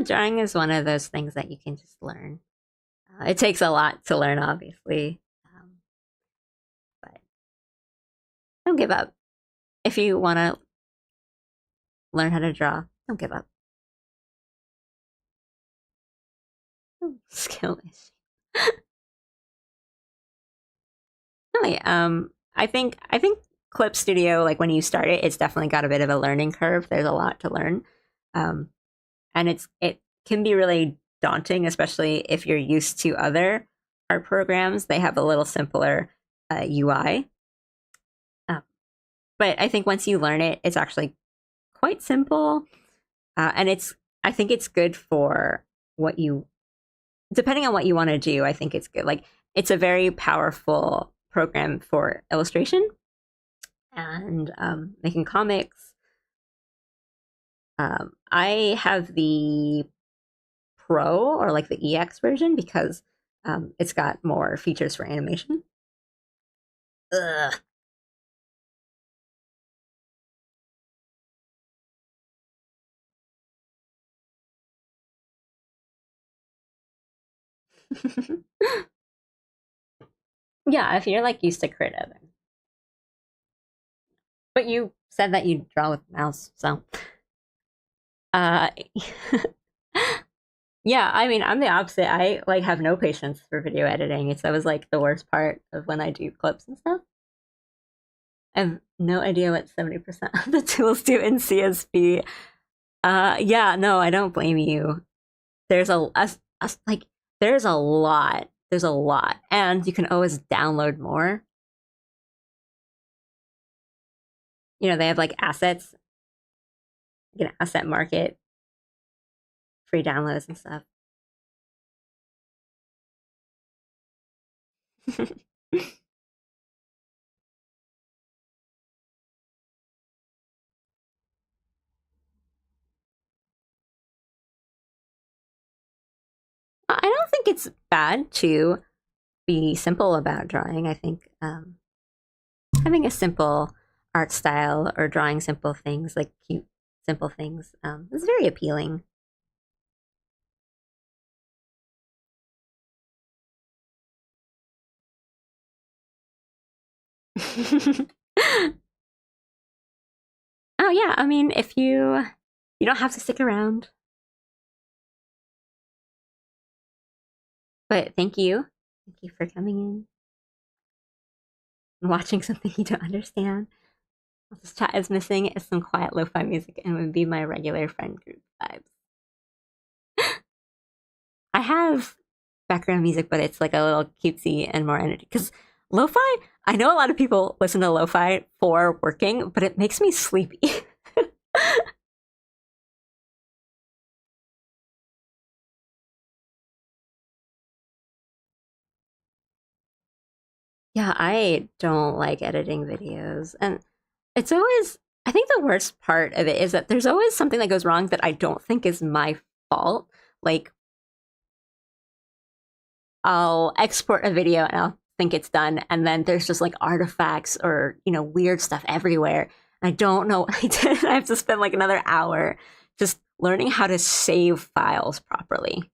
Drawing is one of those things that you can just learn. It takes a lot to learn, obviously, but don't give up. If you want to learn how to draw, don't give up. Skill issue. Really, I think Clip Studio, like when you start it, it's definitely got a bit of a learning curve. There's a lot to learn, um, and it can be really daunting, especially if you're used to other art programs. They have a little simpler UI, but I think once you learn it, it's actually quite simple, and it's I think it's good for what you depending on what you want to do. I think it's good. Like it's a very powerful program for illustration and making comics. I have the Pro or like the EX version because it's got more features for animation. Ugh. Yeah, if you're like used to Krita, then. But you said that you draw with mouse, so uh, yeah. I mean, I'm the opposite. I like have no patience for video editing. It's always like the worst part of when I do clips and stuff. I have no idea what 70% of the tools do in CSV. Yeah, no, I don't blame you. There's like there's a lot. There's a lot, and you can always download more. They have like assets, you can asset market, free downloads and stuff. I don't think it's bad to be simple about drawing. I think having a simple art style or drawing simple things, like cute, simple things, is very appealing. Oh yeah, I mean, if you don't have to stick around, but thank you for coming in and watching something you don't understand. This chat is missing is some quiet lo-fi music and would be my regular friend group vibes. I have background music, but it's like a little cutesy and more energy. Because lo-fi, I know a lot of people listen to lo-fi for working, but it makes me sleepy. Yeah, I don't like editing videos. And it's always, I think the worst part of it is that there's always something that goes wrong that I don't think is my fault. Like, I'll export a video and I'll think it's done, and then there's just like artifacts or weird stuff everywhere. I don't know what I did. I have to spend like another hour just learning how to save files properly.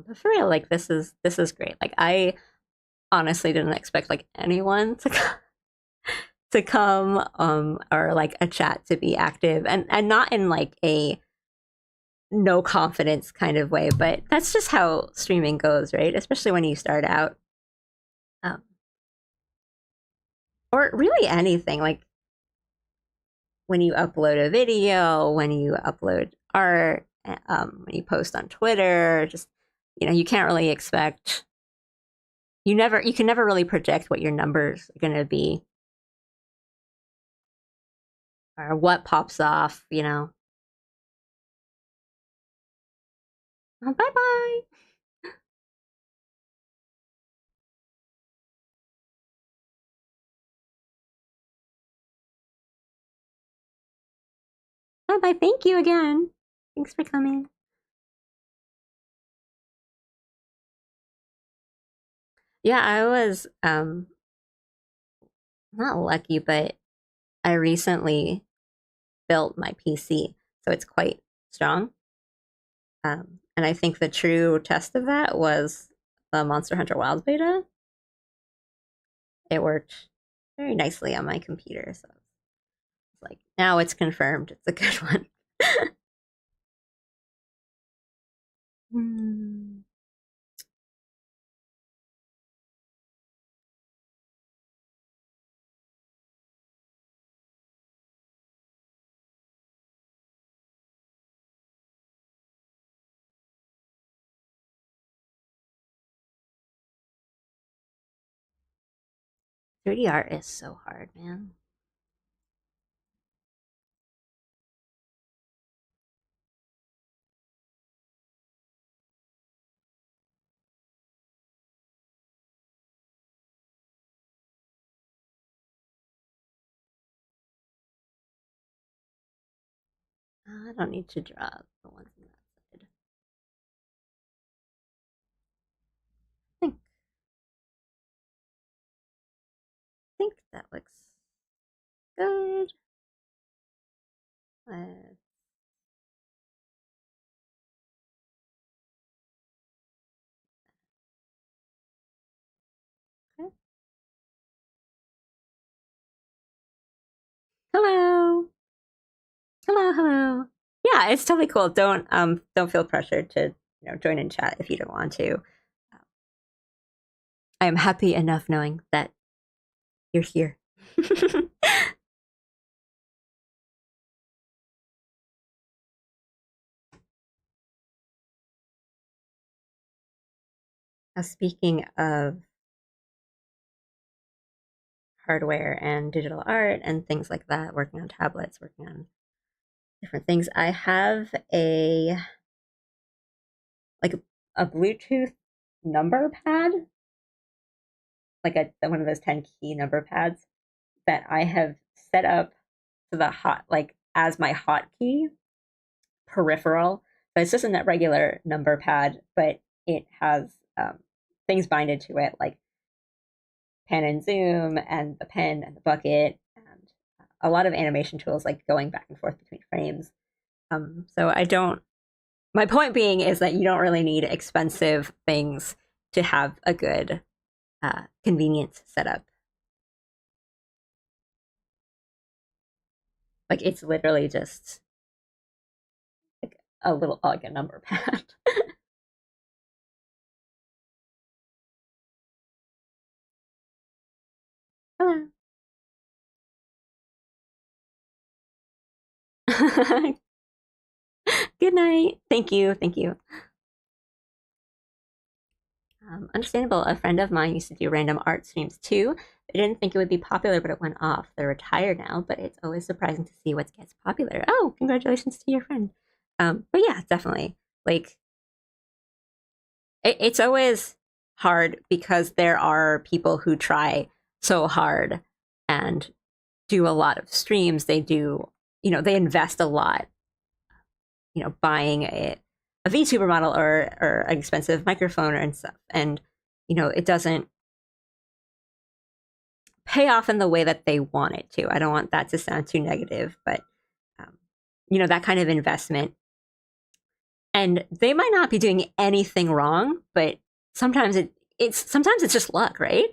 But for real, like this is great. Like I honestly didn't expect like anyone to come or like a chat to be active, and not in like a no confidence kind of way, but that's just how streaming goes, right? Especially when you start out. Um, or really anything like when you upload a video, when you upload art, when you post on Twitter, just you can't really expect. You can never really project what your numbers are going to be or what pops off. Bye bye. but thank you again. Thanks for coming. Yeah, I was not lucky, but I recently built my PC, so it's quite strong. And I think the true test of that was the Monster Hunter Wilds beta. It worked very nicely on my computer, so it's like now it's confirmed it's a good one. Hmm. 3D art is so hard, man. I don't need to draw the ones on that side. I think that looks good. Uh, okay. Hello. Hello, hello. Yeah, it's totally cool. Don't feel pressured to join in chat if you don't want to. I am happy enough knowing that you're here. Now, speaking of hardware and digital art and things like that, working on tablets, working on different things, I have like a Bluetooth number pad, like one of those 10 key number pads that I have set up to the hot like as my hotkey peripheral. But it's just a regular number pad, but it has things binded to it like pan and zoom and the pen and the bucket and a lot of animation tools like going back and forth between frames. So I don't. My point being is that you don't really need expensive things to have a good convenience setup. Like it's literally just like a little like a number pad. Good night. Thank you. Thank you. Understandable. A friend of mine used to do random art streams too. I didn't think it would be popular, but it went off. They're retired now, but it's always surprising to see what gets popular. Oh, congratulations to your friend. But yeah, definitely. Like, it's always hard because there are people who try so hard and do a lot of streams. They do, they invest a lot, buying a VTuber model or an expensive microphone and stuff. And, it doesn't pay off in the way that they want it to. I don't want that to sound too negative, but, um, that kind of investment. And they might not be doing anything wrong, but sometimes it's just luck, right?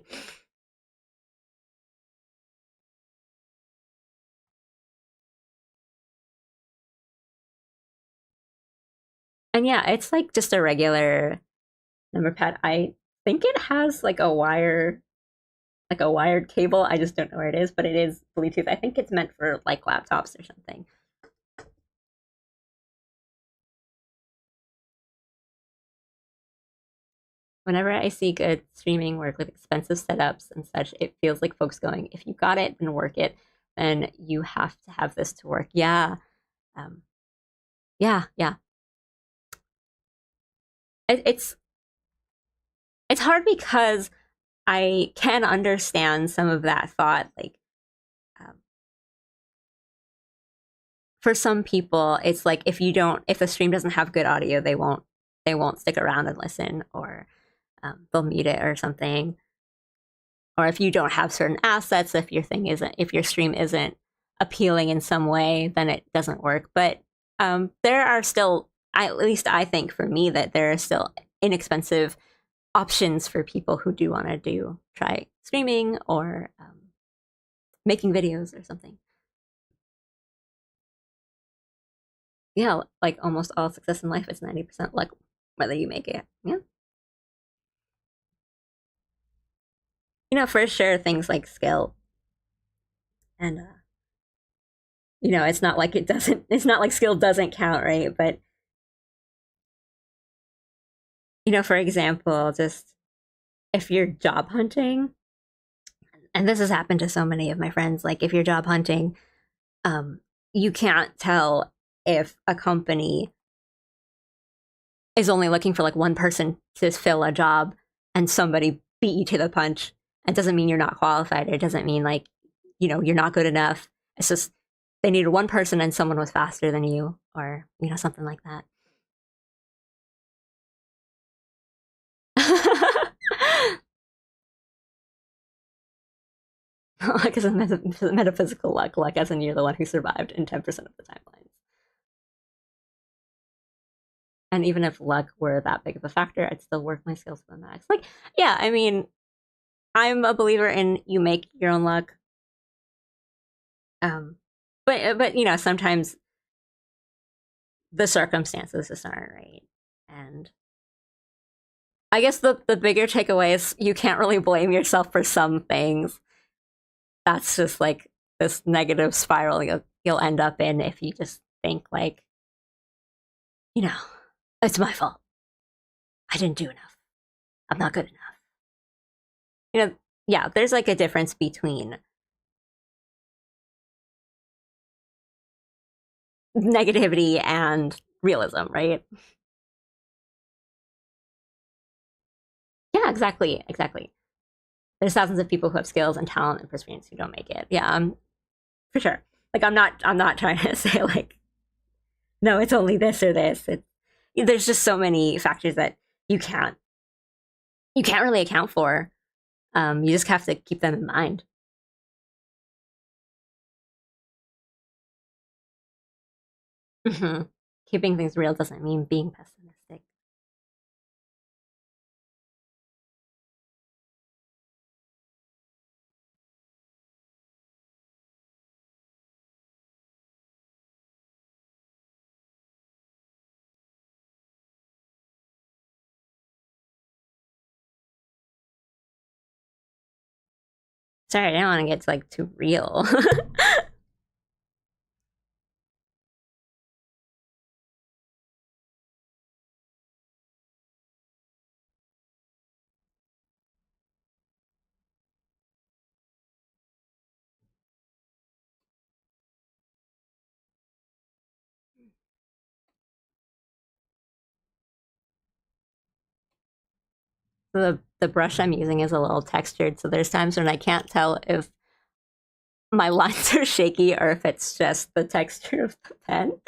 And yeah, it's like just a regular number pad. I think it has like a wired cable. I just don't know where it is, but it is Bluetooth. I think it's meant for like laptops or something. Whenever I see good streaming work with expensive setups and such, it feels like folks going, if you got it and work it, then you have to have this to work. Yeah. Um, yeah, yeah. It, it's hard because I can understand some of that thought. Like, um, for some people, it's like if the stream doesn't have good audio, they won't stick around and listen, or they'll mute it or something. Or if you don't have certain assets, if your stream isn't appealing in some way, then it doesn't work. But there are still, at least I think for me, that there are still inexpensive options for people who do want to try streaming or making videos or something. Yeah, like almost all success in life is 90% luck, whether you make it. Yeah. For sure, things like skill and it's not like skill doesn't count, right? But for example, just if you're job hunting, and this has happened to so many of my friends, like if you're job hunting, you can't tell if a company is only looking for like one person to fill a job and somebody beat you to the punch. It doesn't mean you're not qualified. It doesn't mean like, you're not good enough. It's just they needed one person and someone was faster than you, or, something like that. Like as a metaphysical luck, as in you're the one who survived in 10% of the timelines. And even if luck were that big of a factor, I'd still work my skills to the max. Like, yeah, I mean, I'm a believer in you make your own luck. But sometimes the circumstances just aren't right. And I guess the bigger takeaway is you can't really blame yourself for some things. That's just like this negative spiral you'll end up in if you just think like, it's my fault. I didn't do enough. I'm not good enough. Yeah, there's like a difference between negativity and realism, right? Yeah, exactly. There's thousands of people who have skills and talent and perseverance who don't make it. Yeah, for sure. Like I'm not trying to say like, no, it's only this or this. There's just so many factors that you can't really account for. You just have to keep them in mind. Mm-hmm. Keeping things real doesn't mean being pessimistic. Sorry, I didn't want to get to like too real. The brush I'm using is a little textured, so there's times when I can't tell if my lines are shaky or if it's just the texture of the pen.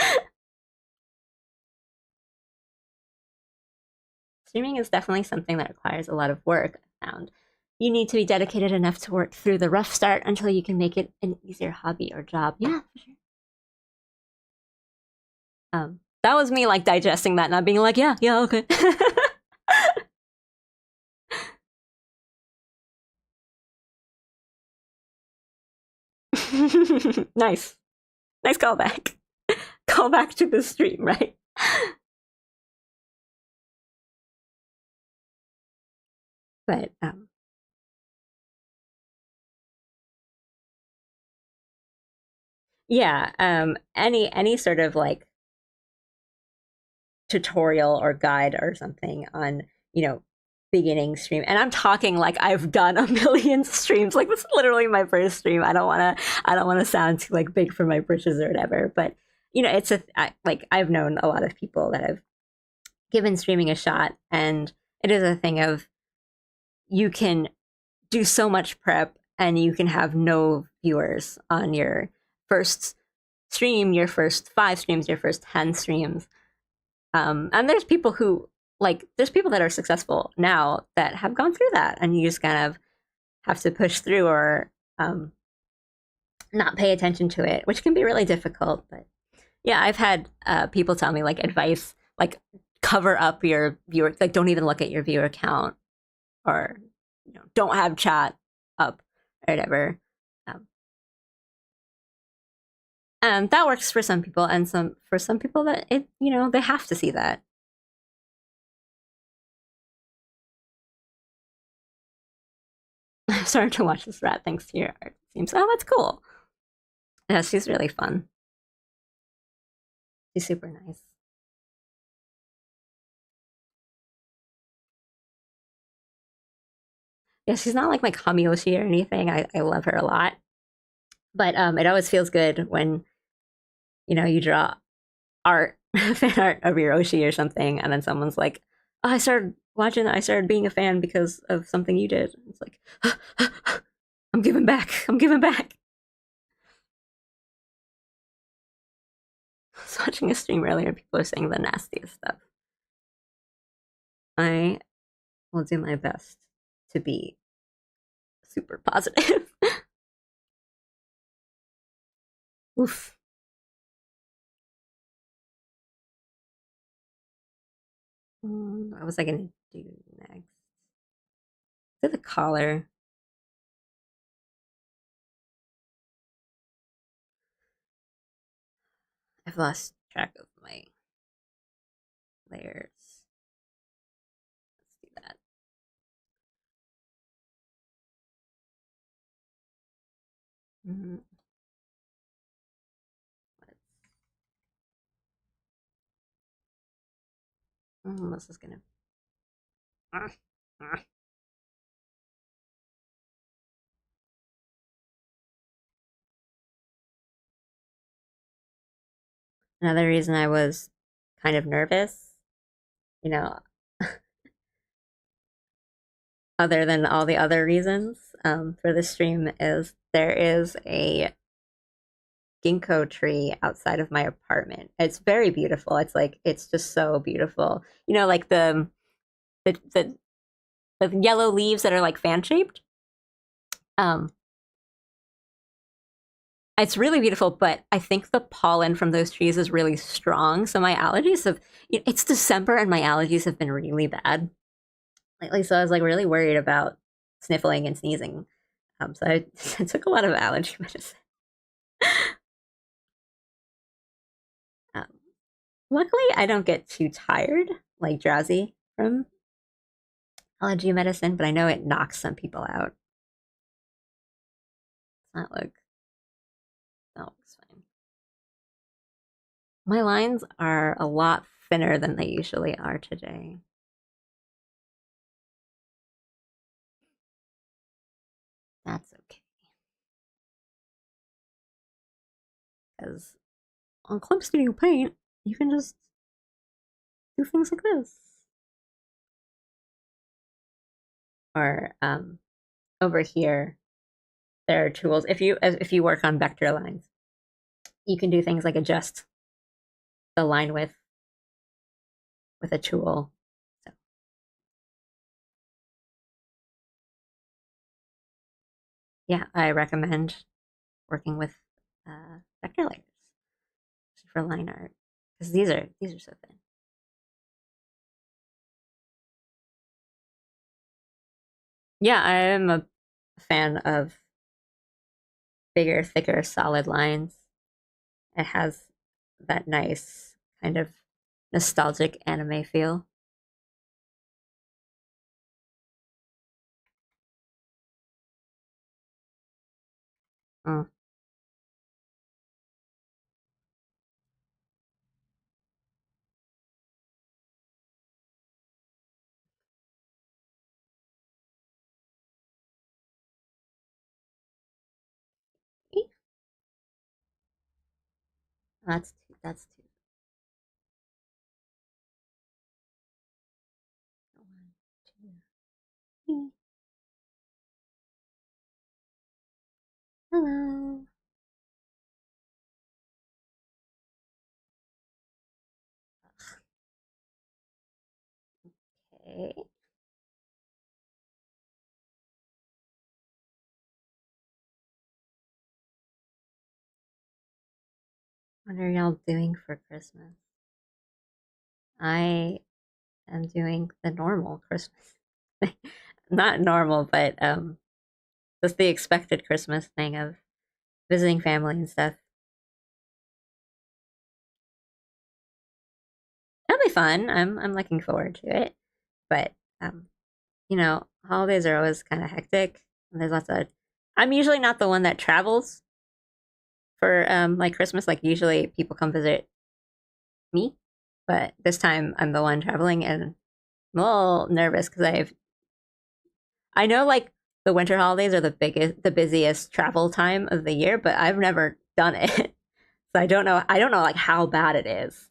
Streaming is definitely something that requires a lot of work, I found. You need to be dedicated enough to work through the rough start until you can make it an easier hobby or job. Yeah, for sure. That was me like digesting that, not being like, yeah, okay. Nice. Nice callback. Callback to the stream, right? But yeah, any sort of like tutorial or guide or something on, beginning stream. And I'm talking like I've done a million streams. Like this is literally my first stream. I don't want to sound too like big for my britches or whatever, but it's like I've known a lot of people that have given streaming a shot, and it is a thing of you can do so much prep and you can have no viewers on your first stream, your first 5 streams, your first 10 streams. And there's people who there's people that are successful now that have gone through that, and you just kind of have to push through or not pay attention to it, which can be really difficult. But yeah, I've had people tell me like advice, like cover up your viewer, like don't even look at your viewer count, or don't have chat up or whatever. Um, and that works for some people, and for some people that they have to see that. I started to watch this rat thanks to your art. Seems that's cool. Yeah, she's really fun. She's super nice. Yeah, she's not like my Kamiyoshi or anything. I love her a lot. But it always feels good when you draw art, fan art of your Oshi or something, and then someone's like, oh, I started being a fan because of something you did. It's like, I'm giving back. I'm giving back. I was watching a stream earlier. People are saying the nastiest stuff. I will do my best to be super positive. Oof. What was I gonna do next? To the collar. I've lost track of my layers. Let's do that. Mm-hmm. This is gonna. Another reason I was kind of nervous, you know, other than all the other reasons for this stream, is there is a ginkgo tree outside of my apartment. It's very beautiful. It's just so beautiful. Like the the, the yellow leaves that are like fan shaped. Um, it's really beautiful, but I think the pollen from those trees is really strong. So my allergies have. It's December and my allergies have been really bad lately. So I was like really worried about sniffling and sneezing. So I took a lot of allergy medicine. Um, Luckily, I don't get too tired, like drowsy from allergy medicine, but I know it knocks some people out. That look, that looks fine. My lines are a lot thinner than they usually are today. That's okay. Because on Clip Studio Paint, you can just do things like this. Or over here, there are tools. If you work on vector lines, you can do things like adjust the line width with a tool. So yeah, I recommend working with vector layers for line art because these are so thin. Yeah, I am a fan of bigger, thicker, solid lines. It has that nice kind of nostalgic anime feel. Mm. That's two. One, two, three. Hello. Okay. What are y'all doing for Christmas? I am doing the normal Christmas. Not normal, but just the expected Christmas thing of visiting family and stuff. It'll be fun. I'm looking forward to it. But um, holidays are always kind of hectic. And there's lots of. I'm usually not the one that travels for like Christmas. Like usually people come visit me, but this time I'm the one traveling, and I'm a little nervous because I know like the winter holidays are the busiest travel time of the year, but I've never done it, so I don't know. I don't know like how bad it is.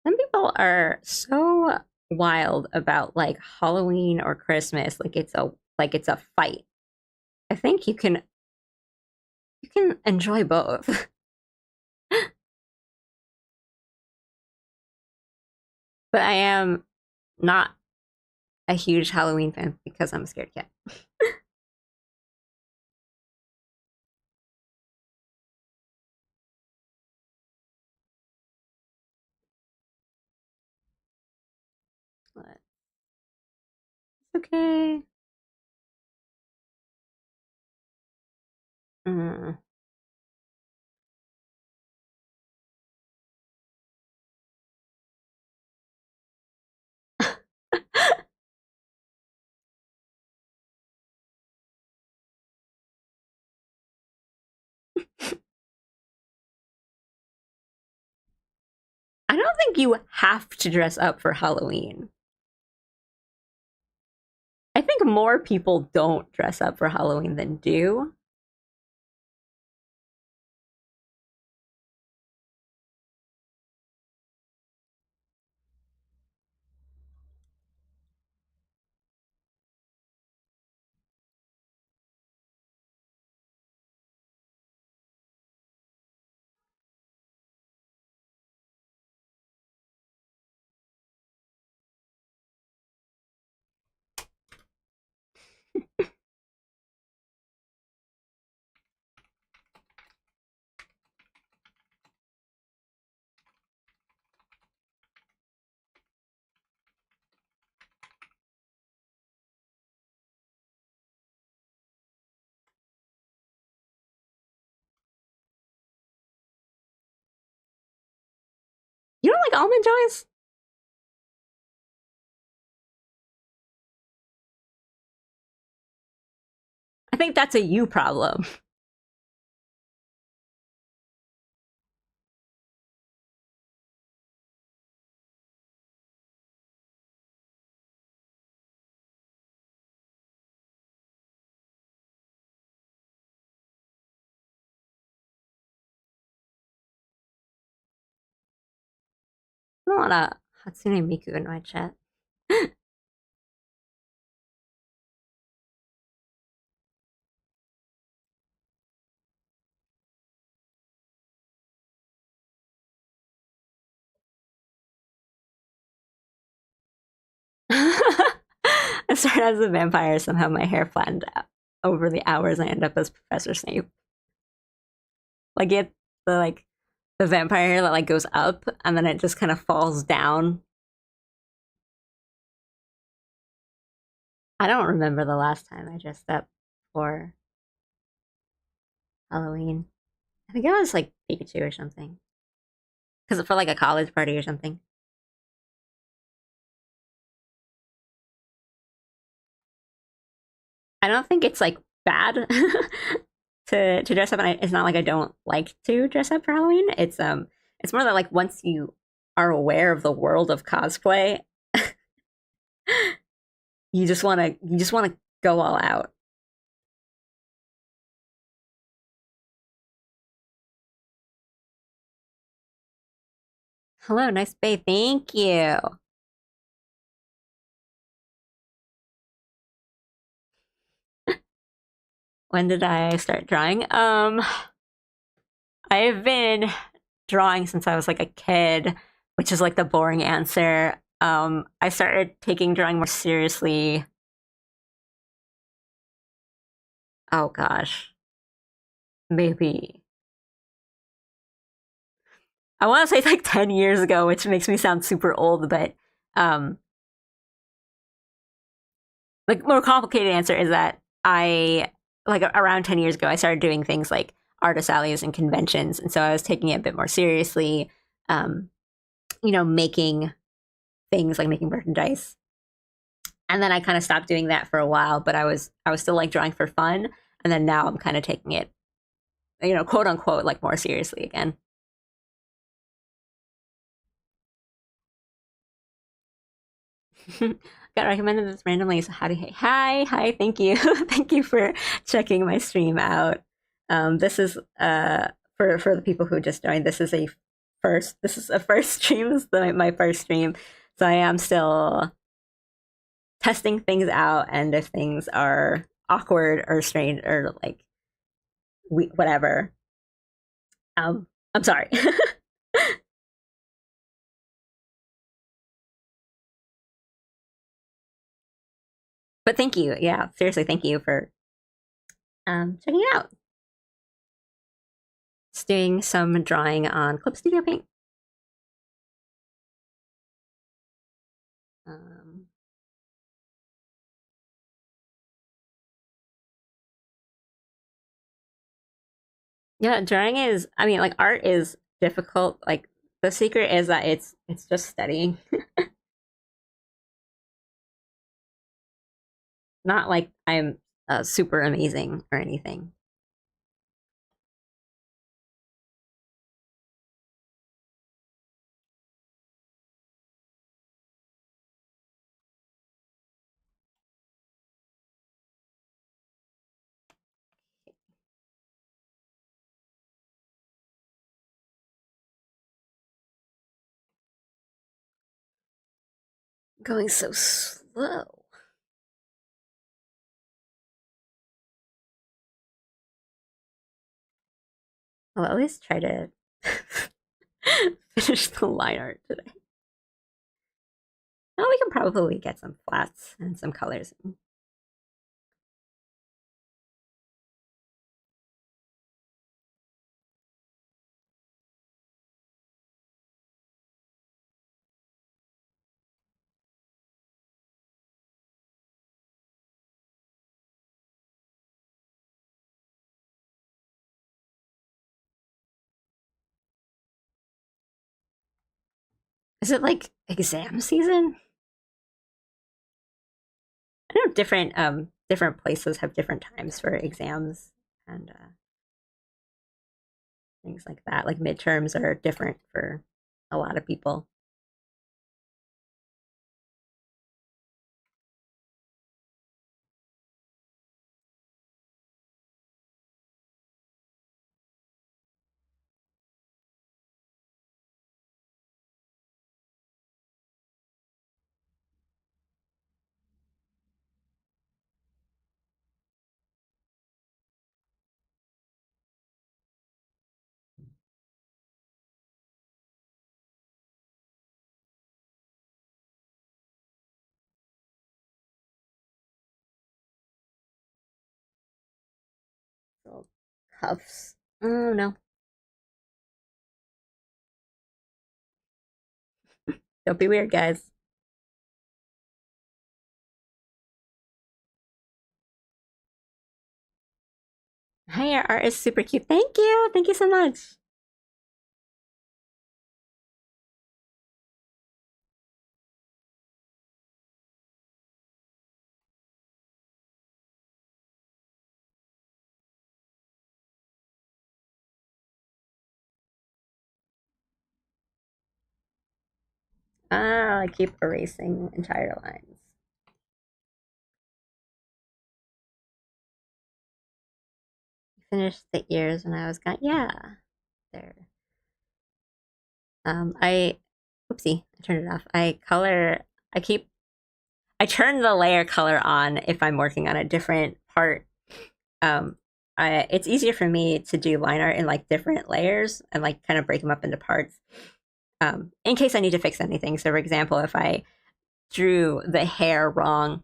Some people are so wild about like Halloween or Christmas, like it's a fight. I think you can enjoy both. But I am not a huge Halloween fan because I'm a scared cat. But it's okay. Mm. I don't think you have to dress up for Halloween. I think more people don't dress up for Halloween than do. You don't like almond joys? I think that's a you problem. I don't want a Hatsune Miku in my chat. I started as a vampire, somehow my hair flattened out over the hours and I end up as Professor Snape. Like it the vampire hair that like goes up and then it just kind of falls down. I don't remember the last time I dressed up for Halloween. I think it was like Pikachu or something. Because for like a college party or something. I don't think it's like bad to dress up, and it's not like I don't like to dress up for Halloween. It's more that like once you are aware of the world of cosplay, you just wanna go all out. Hello, nice bay. Thank you. When did I start drawing? I've been drawing since I was like a kid, which is like the boring answer. I started taking drawing more seriously. Oh gosh, maybe I want to say like 10 years ago, which makes me sound super old, but um, like more complicated answer is that I like around 10 years ago I started doing things like artist alleys and conventions, and so I was taking it a bit more seriously. Um, making things like making merchandise, and then I kind of stopped doing that for a while. But I was still like drawing for fun, and then now I'm kind of taking it, quote unquote, like more seriously again. Got recommended this randomly. So how do you? Hi, thank you, thank you for checking my stream out. This is for the people who just joined. This is a first stream. This is my first stream, so I am still testing things out, and if things are awkward or strange or like whatever, I'm sorry. But thank you. Yeah, seriously, thank you for checking it out. Just doing some drawing on Clip Studio Paint. Um, yeah, drawing is. I mean, like art is difficult. Like the secret is that it's just studying. Not like I'm super amazing or anything. Going so slow. I'll at least try to finish the line art today. Oh, we can probably get some flats and some colors. Is it like exam season? I know different places have different times for exams and things like that. Like midterms are different for a lot of people. Little cuffs. Oh no. Don't be weird, guys. Hey, your art is super cute. Thank you. Thank you so much. I keep erasing entire lines. Finished the ears when I was gone. Yeah, there. I Oopsie, I turned it off. I keep, I turn the layer color on if I'm working on a different part. Um, it's easier for me to do line art in like different layers and like kind of break them up into parts. In case I need to fix anything. So, for example, if I drew the hair wrong,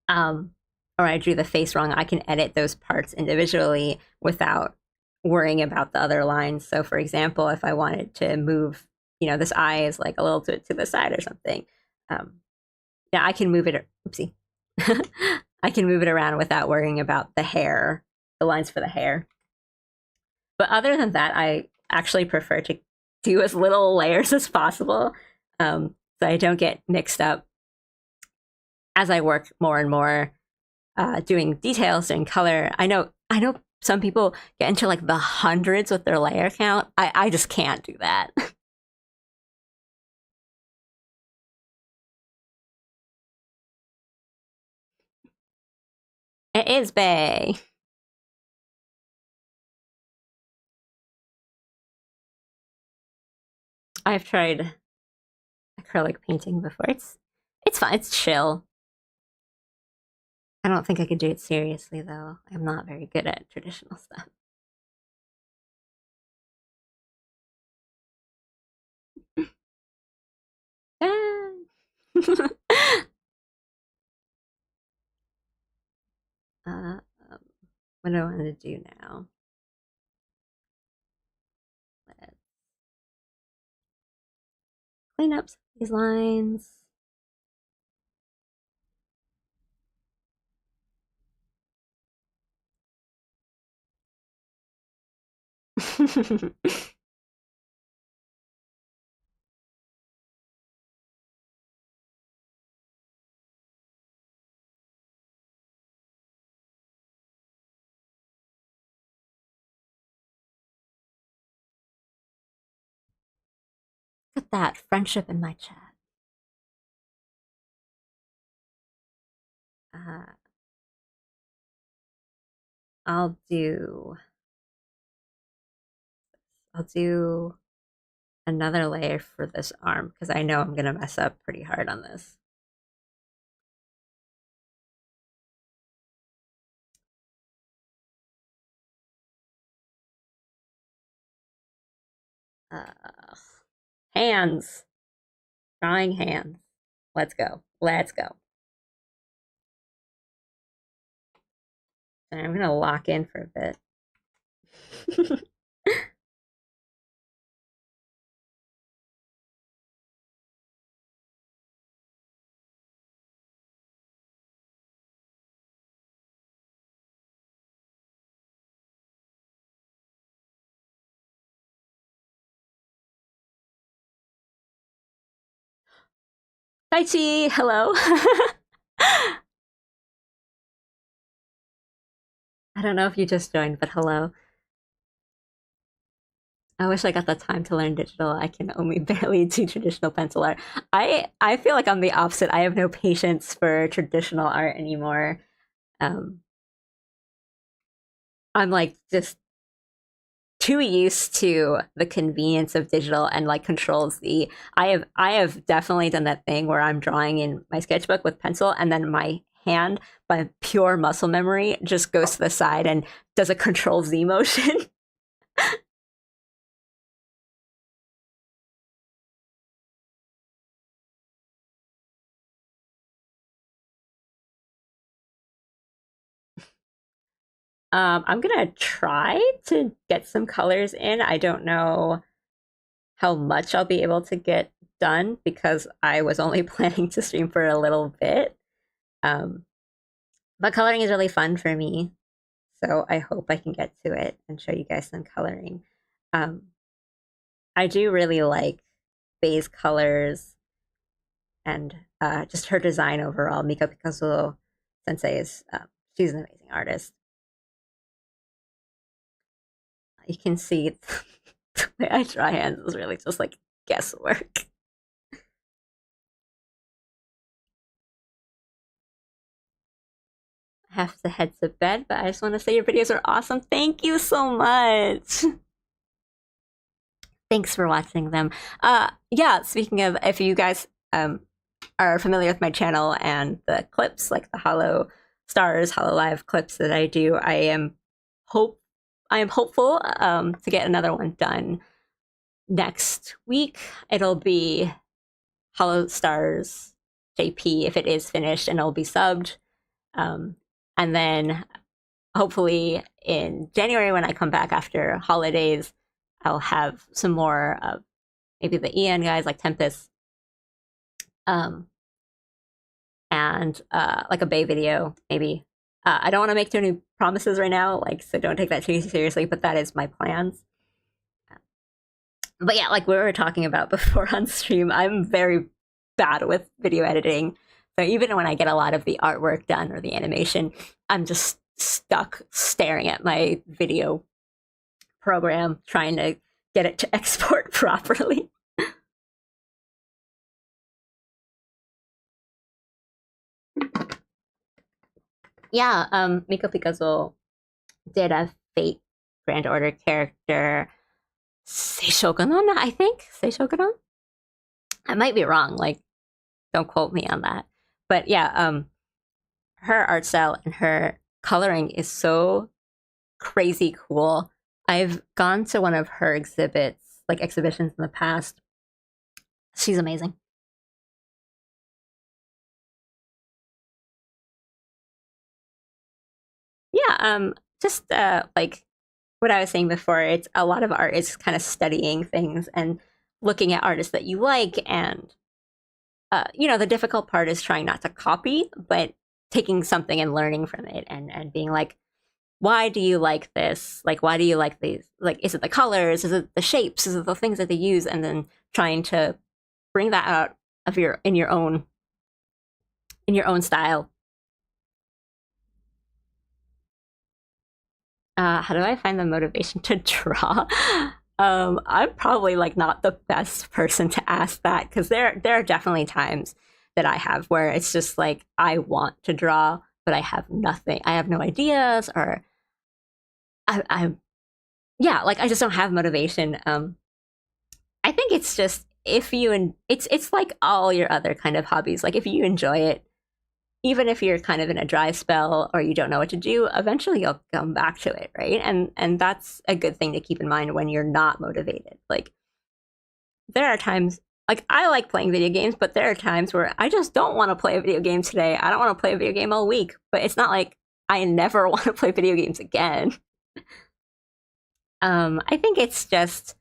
um, or I drew the face wrong, I can edit those parts individually without worrying about the other lines. So, for example, if I wanted to move, this eye is like a little to the side or something, um, yeah, I can move it. Oopsie. I can move it around without worrying about the hair, the lines for the hair. But other than that, I actually prefer to do as little layers as possible, so I don't get mixed up as I work more and more, doing details and color. I know some people get into like the hundreds with their layer count. I just can't do that. It is Bay. I've tried acrylic painting before. It's fun. It's chill. I don't think I could do it seriously though. I'm not very good at traditional stuff. uh, what do I want to do now? Let's clean up some of these lines. Look at that friendship in my chat. Uh, I'll do. I'll do another layer for this arm because I know I'm gonna mess up pretty hard on this. Uh, Hands, drawing hands. Let's go. Let's go. And I'm gonna lock in for a bit. Tai Chi, hello. I don't know if you just joined, but hello. I wish I got the time to learn digital. I can only barely do traditional pencil art. I feel like I'm the opposite. I have no patience for traditional art anymore. Um, I'm like just too used to the convenience of digital and like control Z. I have definitely done that thing where I'm drawing in my sketchbook with pencil and then my hand by pure muscle memory just goes to the side and does a control Z motion. I'm gonna try to get some colors in. I don't know how much I'll be able to get done because I was only planning to stream for a little bit. Um, but coloring is really fun for me, so I hope I can get to it and show you guys some coloring. Um, I do really like Faye's colors and just her design overall. Mika Picasso Sensei is she's an amazing artist. You can see the way I draw hands is really just like guesswork. I have to head to bed, but I just want to say your videos are awesome. Thank you so much. Thanks for watching them. Yeah, speaking of, if you guys are familiar with my channel and the clips, like the Hollow Stars, Hollow Live clips that I do, hope I am hopeful to get another one done next week. It'll be Hollow Stars JP if it is finished, and it'll be subbed. And then hopefully in January when I come back after holidays, I'll have some more of maybe the EN guys like Tempest, um, and like a Bay video maybe. I don't want to make too many promises right now, like, so don't take that too seriously. But that is my plans. But yeah, like we were talking about before on stream, I'm very bad with video editing. So even when I get a lot of the artwork done or the animation, I'm just stuck staring at my video program trying to get it to export properly. Yeah, Miko Picasso did a Fate Grand Order character, Seishoganon, I think. Seishoganon? I might be wrong, like, don't quote me on that. But yeah, her art style and her coloring is so crazy cool. I've gone to one of her exhibitions in the past. She's amazing. Yeah, just like what I was saying before, it's a lot of art is kind of studying things and looking at artists that you like, and the difficult part is trying not to copy, but taking something and learning from it, and being like, why do you like this? Like, why do you like these? Like, is it the colors? Is it the shapes? Is it the things that they use? And then trying to bring that out of your in your own style. How do I find the motivation to draw? I'm probably like not the best person to ask that, because there are definitely times that I have where it's just like I want to draw, but I have nothing. I have no ideas, or I'm yeah, like I just don't have motivation. I think it's just if you and it's like all your other kind of hobbies. Like if you enjoy it, even if you're kind of in a dry spell or you don't know what to do, eventually you'll come back to it, right? And that's a good thing to keep in mind when you're not motivated. Like there are times, like I like playing video games, but there are times where I just don't want to play a video game today. I don't want to play a video game all week, but it's not like I never want to play video games again. I think it's just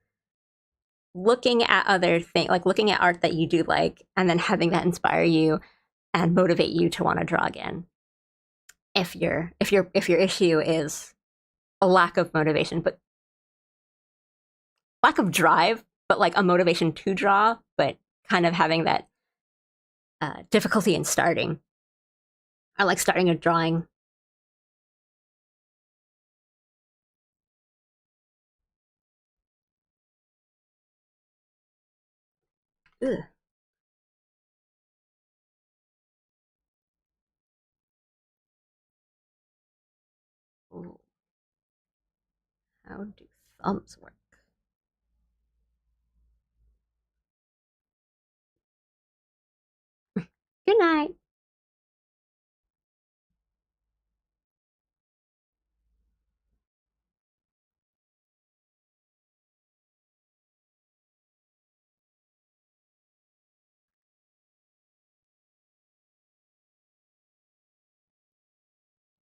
looking at other things, like looking at art that you do like, and then having that inspire you and motivate you to want to draw again. If your issue is a lack of motivation, but lack of drive, but like a motivation to draw, but kind of having that difficulty in starting. I like starting a drawing. Ugh. Ooh, how do thumbs work? Good night.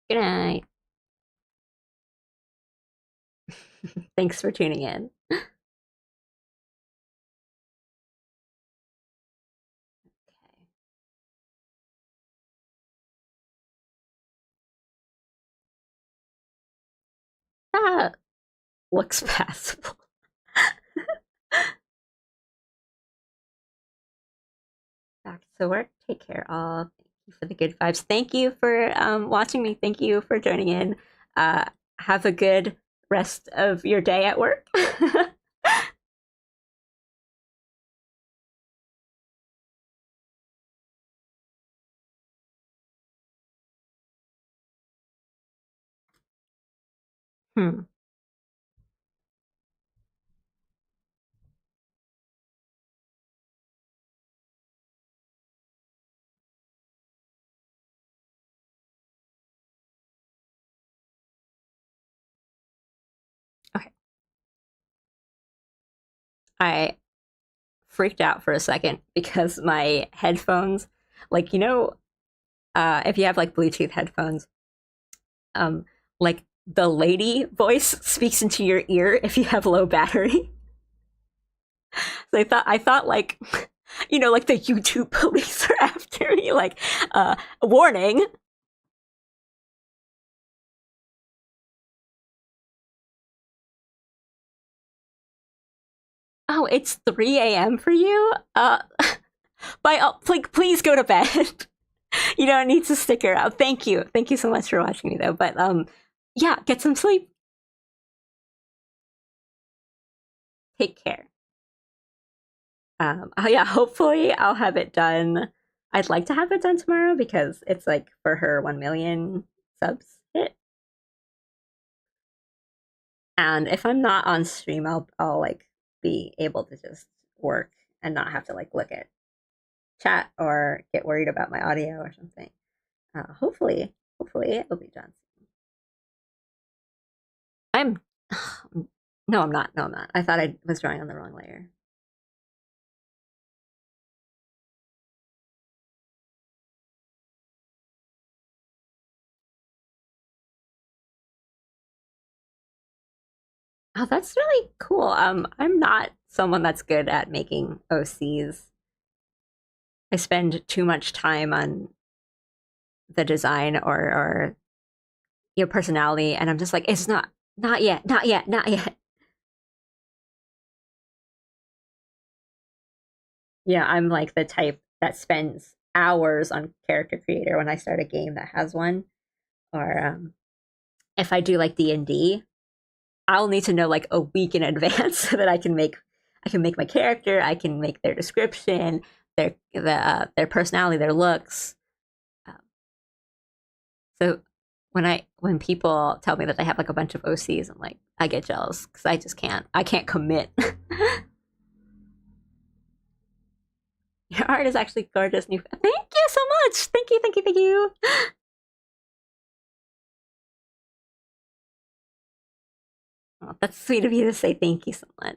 Good night. Thanks for tuning in. That looks passable. Back to work. Take care, all. Thank you for the good vibes. Thank you for watching me. Thank you for joining in. Uh, have a good rest of your day at work. Hmm. I freaked out for a second because my headphones, like if you have like Bluetooth headphones, um, like the lady voice speaks into your ear if you have low battery. So I thought like like the YouTube police are after me, like warning. Oh, it's 3 a.m. for you? Please go to bed. You don't need to stick around. Thank you. Thank you so much for watching me though. But yeah, get some sleep. Take care. Oh yeah, hopefully I'll have it done. I'd like to have it done tomorrow because it's like for her 1 million subs hit. And if I'm not on stream, I'll like be able to just work and not have to like look at chat or get worried about my audio or something. Hopefully it'll be done. I'm no, I'm not. No, I'm not. I thought I was drawing on the wrong layer. Oh, that's really cool. I'm not someone that's good at making OCs. I spend too much time on the design or your personality, and I'm just like, it's not yet, not yet, not yet. Yeah, I'm like the type that spends hours on character creator when I start a game that has one, or if I do like D&D, I'll need to know like a week in advance so that I can make my character, I can make their description, their personality, their looks. Um, so when people tell me that they have like a bunch of OCs, I'm like I get jealous because I can't commit. Your art is actually gorgeous. Thank you so much. Thank you, thank you, thank you. Oh, that's sweet of you to say thank you so much.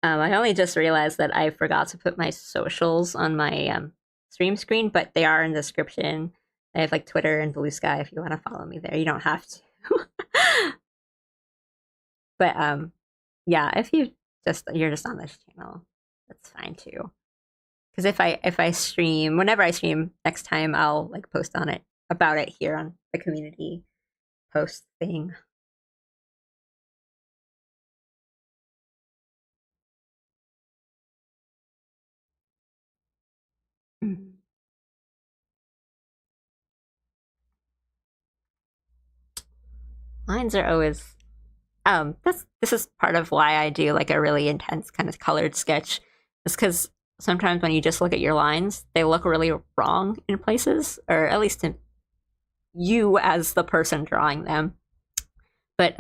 I only just realized that I forgot to put my socials on my stream screen, but they are in the description. I have like Twitter and Blue Sky if you want to follow me there. You don't have to. But yeah, if you're just on this channel, that's fine too. Because if I stream, whenever I stream next time, I'll like post on it about it here on the community post thing. Mhm. Lines are always this is part of why I do like a really intense kind of colored sketch. Is because sometimes when you just look at your lines, they look really wrong in places, or at least in you as the person drawing them. But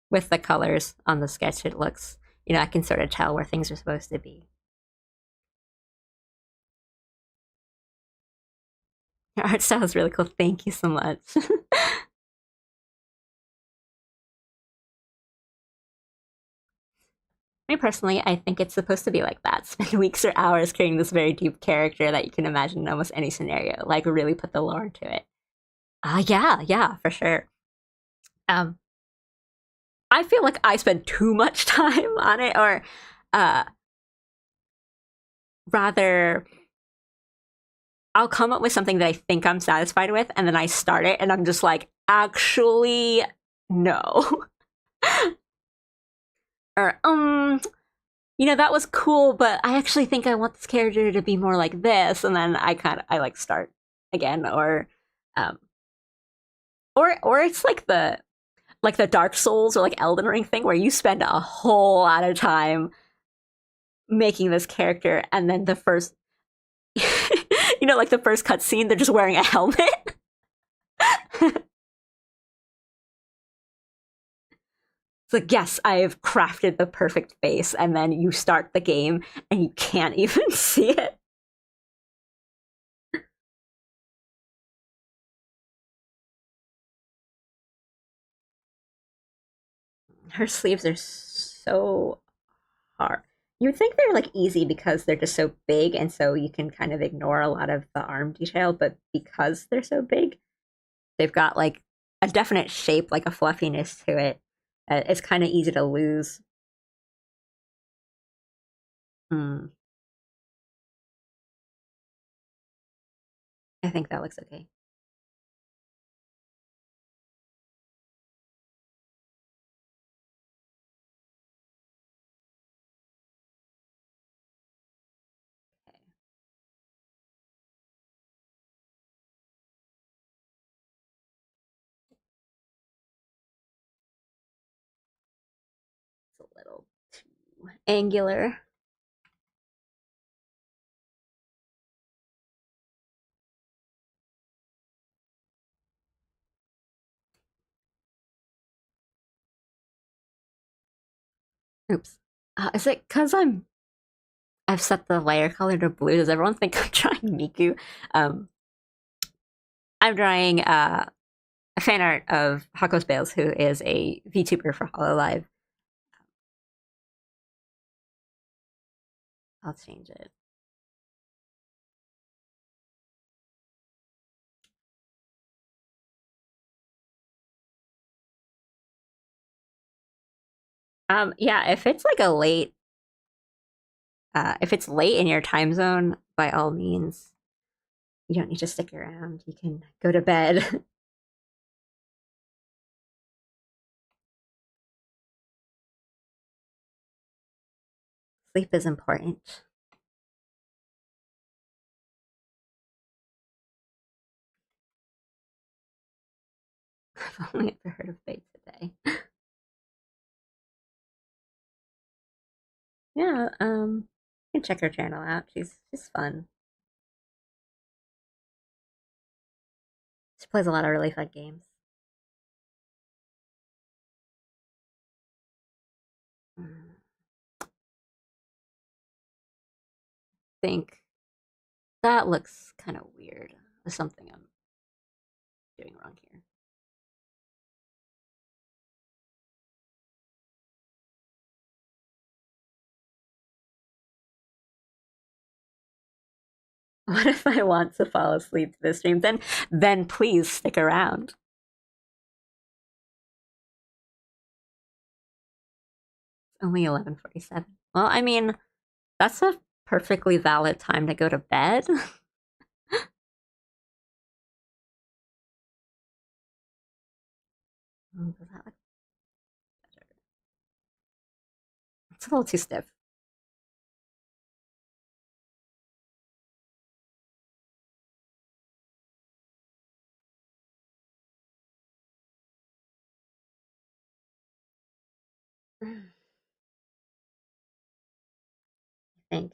with the colors on the sketch, it looks I can sort of tell where things are supposed to be. Your art style is really cool. Thank you so much. Me personally, I think it's supposed to be like that. Spend weeks or hours creating this very deep character that you can imagine in almost any scenario. Like really put the lore into it. Yeah, yeah, for sure. Um, I feel like I spend too much time on it, or uh, rather, I'll come up with something that I think I'm satisfied with, and then I start it, and I'm just like, actually, no. Or that was cool, but I actually think I want this character to be more like this, and then I like start again, um, or it's like the Dark Souls or like Elden Ring thing where you spend a whole lot of time making this character, and then the first, like the first cutscene, they're just wearing a helmet. It's like, yes, I have crafted the perfect face, and then you start the game and you can't even see it. Her sleeves are so hard. You would think they're like easy because they're just so big, and so you can kind of ignore a lot of the arm detail, but because they're so big, they've got like a definite shape, like a fluffiness to it. It's kind of easy to lose. Hmm. I think that looks okay. It's a little too angular. Oops. Is it because I've set the layer color to blue? Does everyone think I'm drawing Miku? Um, I'm drawing a fan art of Hakos Bales, who is a VTuber for Hololive. I'll change it. Yeah, if it's like a late, if it's late in your time zone, by all means, you don't need to stick around. You can go to bed. Sleep is important. I've only ever heard of Fate today. Yeah, you can check her channel out. She's fun. She plays a lot of really fun games. Mm, think that looks kind of weird. There's something I'm doing wrong here. What if I want to fall asleep to this stream? Then please stick around. It's only 11:47. Well, I mean, that's a perfectly valid time to go to bed. Does that look better? It's a little too stiff. I think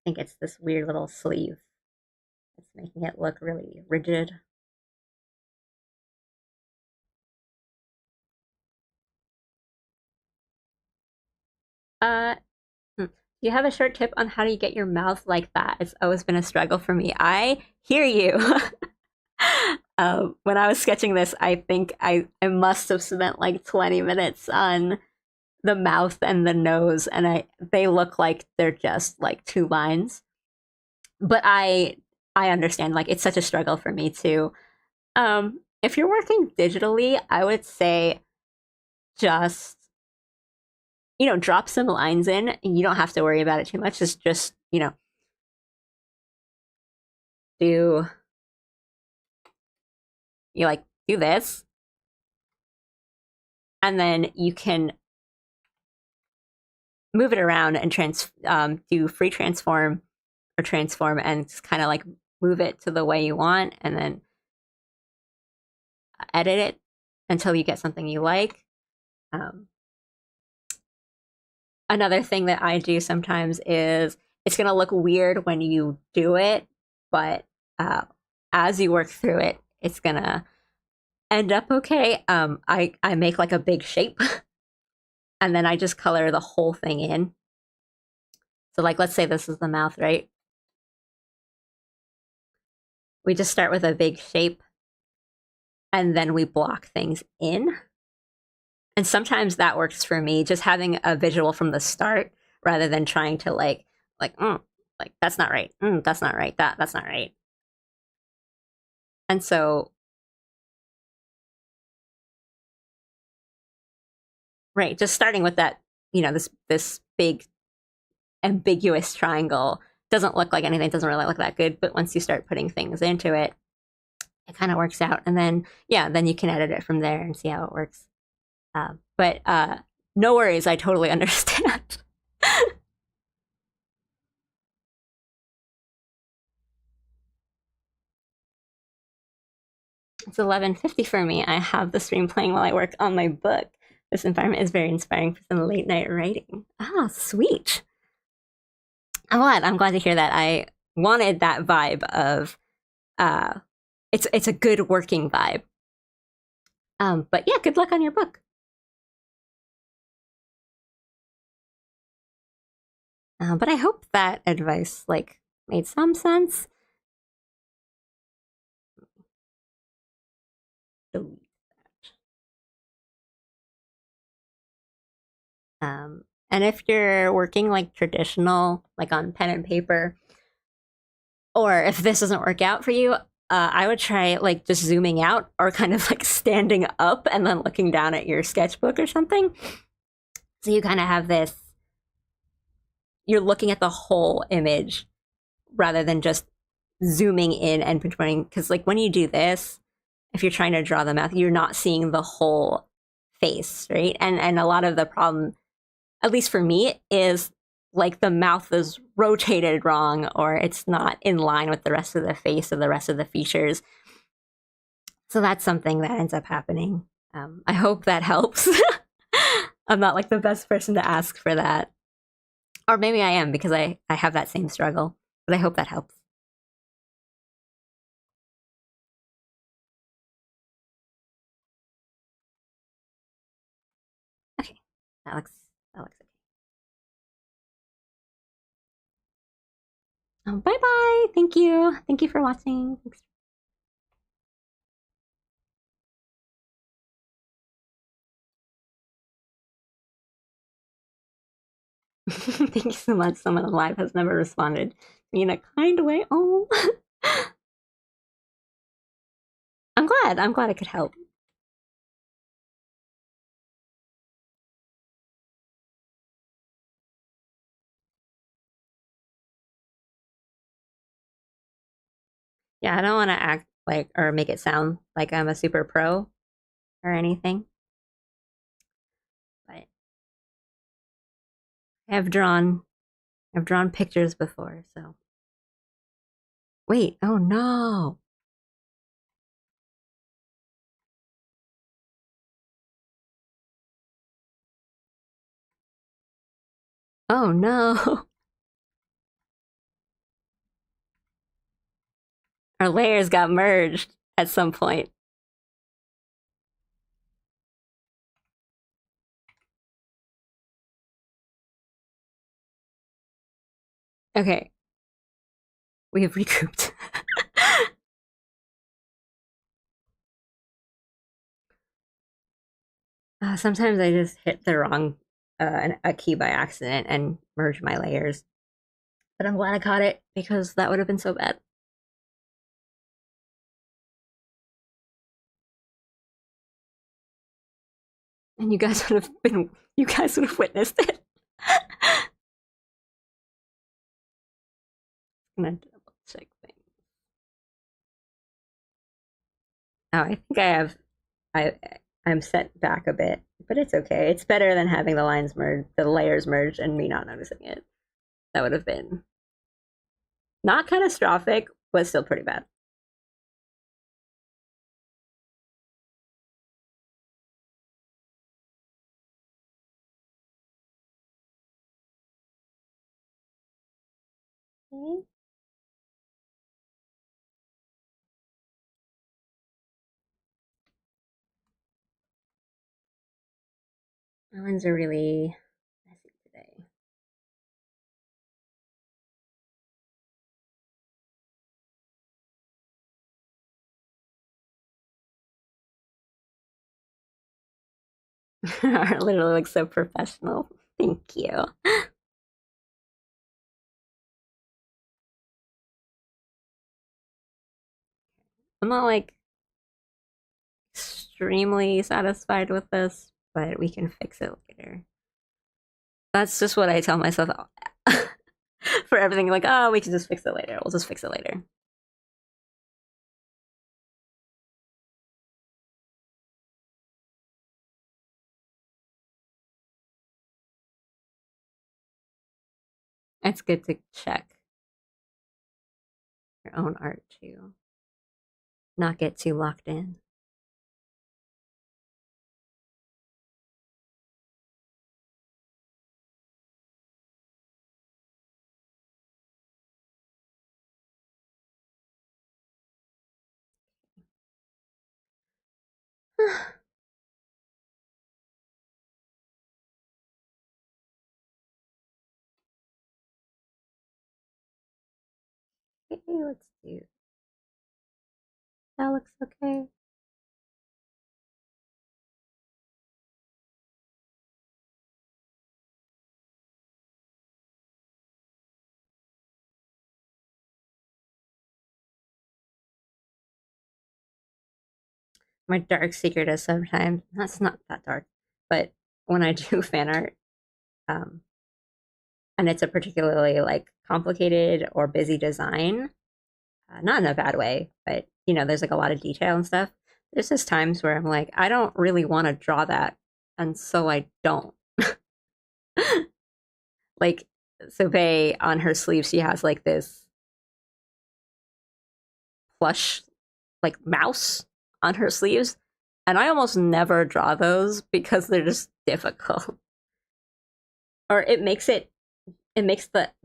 I think it's this weird little sleeve. It's making it look really rigid. Uh, do you have a short tip on how do you get your mouth like that? It's always been a struggle for me. I hear you. When I was sketching this, I think I must have spent like 20 minutes on the mouth and the nose, and they look like they're just like two lines. But I understand, like it's such a struggle for me too. If you're working digitally, I would say just drop some lines in, and you don't have to worry about it too much. Just do you like do this, and then you can move it around and do free transform or transform, and just kind of like move it to the way you want, and then edit it until you get something you like. Um, Another thing that I do sometimes is it's going to look weird when you do it, but as you work through it, it's going to end up okay. I make like a big shape and then I just color the whole thing in. So like let's say this is the mouth, right? We just start with a big shape and then we block things in. And sometimes that works for me, just having a visual from the start rather than trying to like that's not right. That's not right. That's not right. And so, right, just starting with that, this big ambiguous triangle doesn't look like anything, doesn't really look that good, but once you start putting things into it, it kind of works out. And then, yeah, then you can edit it from there and see how it works. But no worries, I totally understand. It's 11:50 for me. I have the stream playing while I work on my book. This environment is very inspiring for some late night writing. Ah, sweet. I'm glad to hear that. I wanted that vibe of uh it's a good working vibe. But yeah, good luck on your book. But I hope that advice like made some sense. Delete that. And if you're working like traditional, like on pen and paper, or if this doesn't work out for you, I would try like just zooming out or kind of like standing up and then looking down at your sketchbook or something. So you kind of have this, you're looking at the whole image rather than just zooming in and pinpointing. Because like when you do this, if you're trying to draw the mouth, you're not seeing the whole face, right? And a lot of the problem, at least for me, is like the mouth is rotated wrong or it's not in line with the rest of the face or the rest of the features. So that's something that ends up happening. I hope that helps. I'm not like the best person to ask for that. Or maybe I am because I have that same struggle, but I hope that helps. Okay, that looks okay. Bye bye. Thank you. Thank you for watching. Thanks. Thank you so much. Someone alive has never responded me in a kind way. Oh, I'm glad. I'm glad I could help. Yeah, I don't want to act like or make it sound like I'm a super pro or anything, but I've drawn pictures before, so wait, oh no. Oh no. Our layers got merged at some point. Okay, we have recouped. Sometimes I just hit the wrong a key by accident and merge my layers. But I'm glad I caught it because that would have been so bad. And you guys would have witnessed it. I'm gonna double check things. Oh, I think I I'm set back a bit, but it's okay. It's better than having the layers merged, and me not noticing it. That would have been not catastrophic, but still pretty bad. Okay. My lines are really messy today. Art literally looks so professional. Thank you. I'm not like extremely satisfied with this, but we can fix it later. That's just what I tell myself for everything. Like, oh, we can just fix it later. We'll just fix it later. It's good to check your own art too, not get too locked in. Okay, let's do that. Looks okay. My dark secret is sometimes that's not that dark, but when I do fan art, um, and it's a particularly like complicated or busy design, not in a bad way, but there's like a lot of detail and stuff. There's just times where I'm like, I don't really want to draw that, and so I don't. Like, so Faye on her sleeve, she has like this plush like mouse on her sleeves, and I almost never draw those because they're just difficult. Or it makes the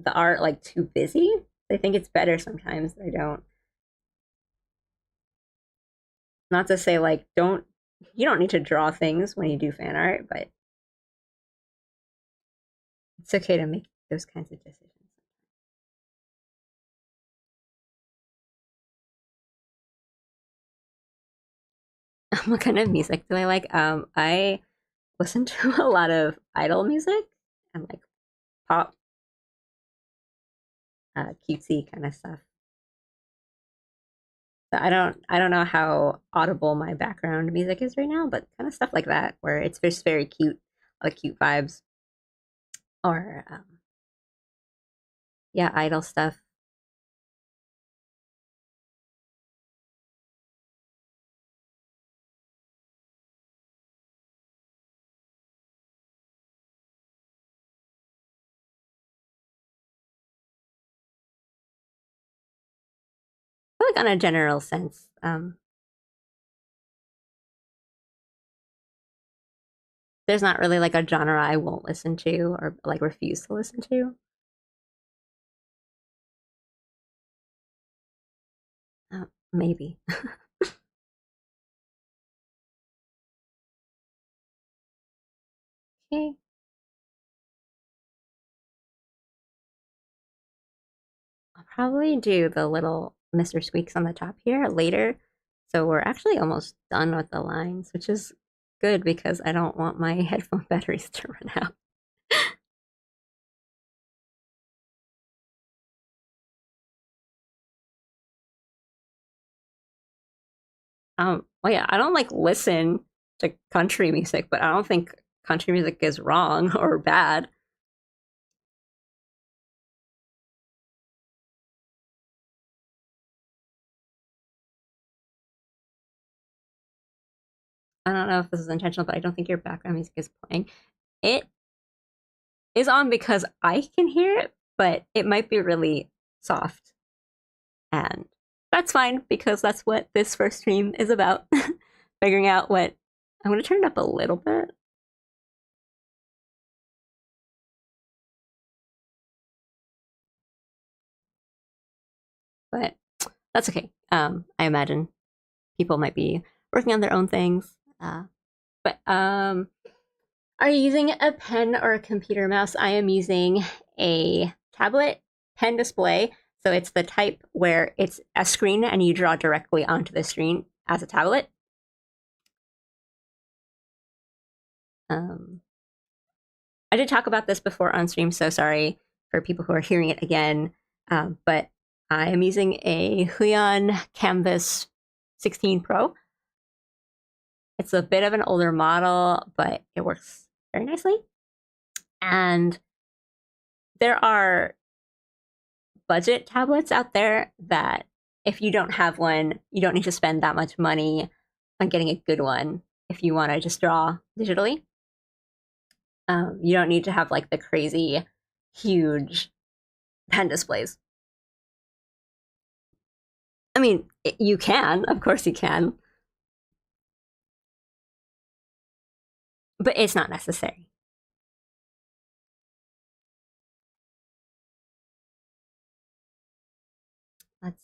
art like too busy. I think it's better sometimes I don't. Not to say like don't you don't need to draw things when you do fan art, but it's okay to make those kinds of decisions. What kind of music do I like? I listen to a lot of idol music and like pop, cutesy kind of stuff. So I don't know how audible my background music is right now, but kind of stuff like that where it's just very cute, like cute vibes, or yeah, idol stuff. I feel like on a general sense, there's not really like a genre I won't listen to or like refuse to listen to. Maybe. Okay, I'll probably do the little Mr. Squeaks on the top here later. So we're actually almost done with the lines, which is good because I don't want my headphone batteries to run out. Well, yeah, I don't like listen to country music, but I don't think country music is wrong or bad. I don't know if this is intentional, but I don't think your background music is playing. It is on because I can hear it, but it might be really soft. And that's fine because that's what this first stream is about. Figuring out what I'm going to turn it up a little bit, but that's okay. I imagine people might be working on their own things. But are you using a pen or a computer mouse? I am using a tablet pen display. So it's the type where it's a screen and you draw directly onto the screen as a tablet. Um, I did talk about this before on stream, so sorry for people who are hearing it again. But I am using a Huion Canvas 16 Pro. It's a bit of an older model, but it works very nicely. And there are budget tablets out there that if you don't have one, you don't need to spend that much money on getting a good one if you want to just draw digitally. You don't need to have like the crazy, huge pen displays. I mean, you can, of course, you can, but it's not necessary. Let's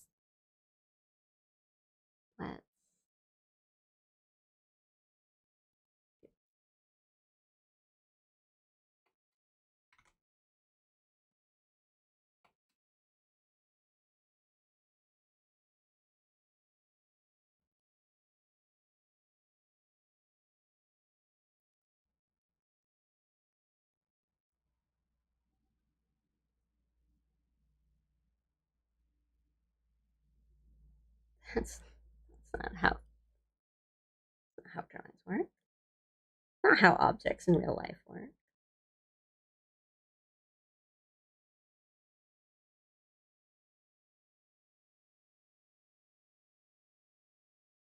let's that's not how drawings work. Not how objects in real life work.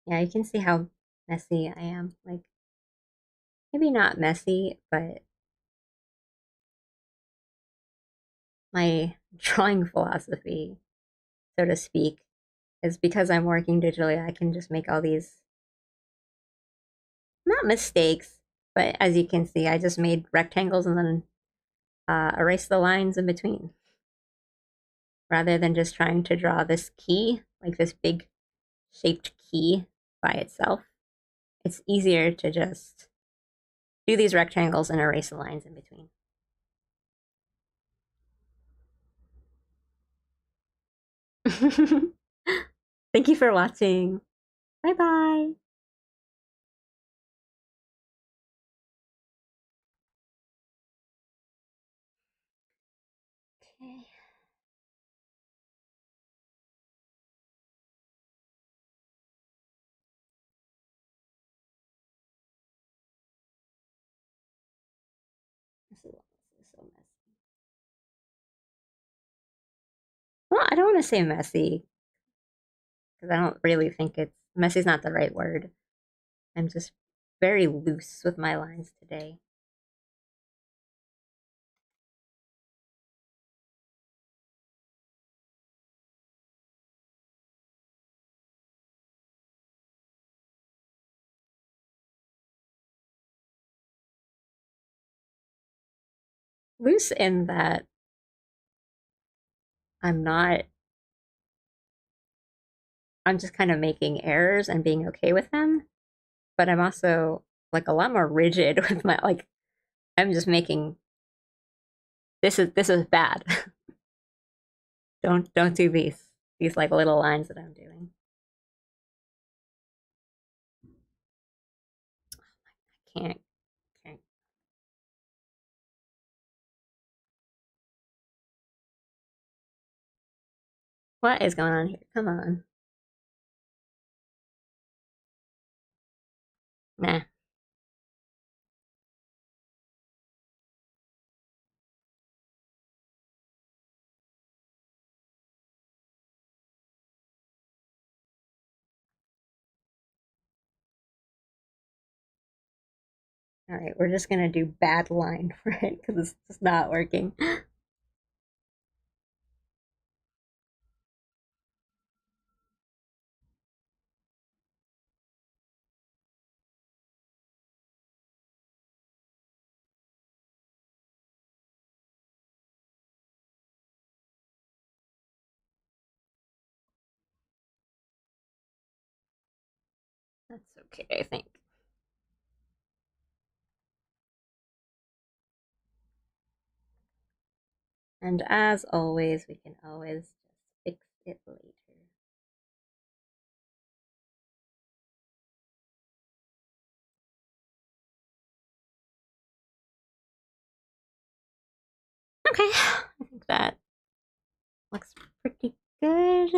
Yeah, you can see how messy I am. Like maybe not messy, but my drawing philosophy, so to speak, is because I'm working digitally, I can just make all these not mistakes, but as you can see, I just made rectangles and then erase the lines in between rather than just trying to draw this key, like this big shaped key by itself. It's easier to just do these rectangles and erase the lines in between. Thank you for watching. Bye bye. Okay. This is so messy. Well, I don't want to say messy because I don't really think it's messy is not the right word. I'm just very loose with my lines today. Loose in that I'm not, I'm just kind of making errors and being okay with them. But I'm also like a lot more rigid with my, like, I'm just making, this is bad. Don't do these like little lines that I'm doing. Can't, can't. What is going on here? Come on. Nah. All right, we're just gonna do bad line for it because it's just not working. That's okay, I think. And as always, we can always just fix it later. Okay, I think that looks pretty good.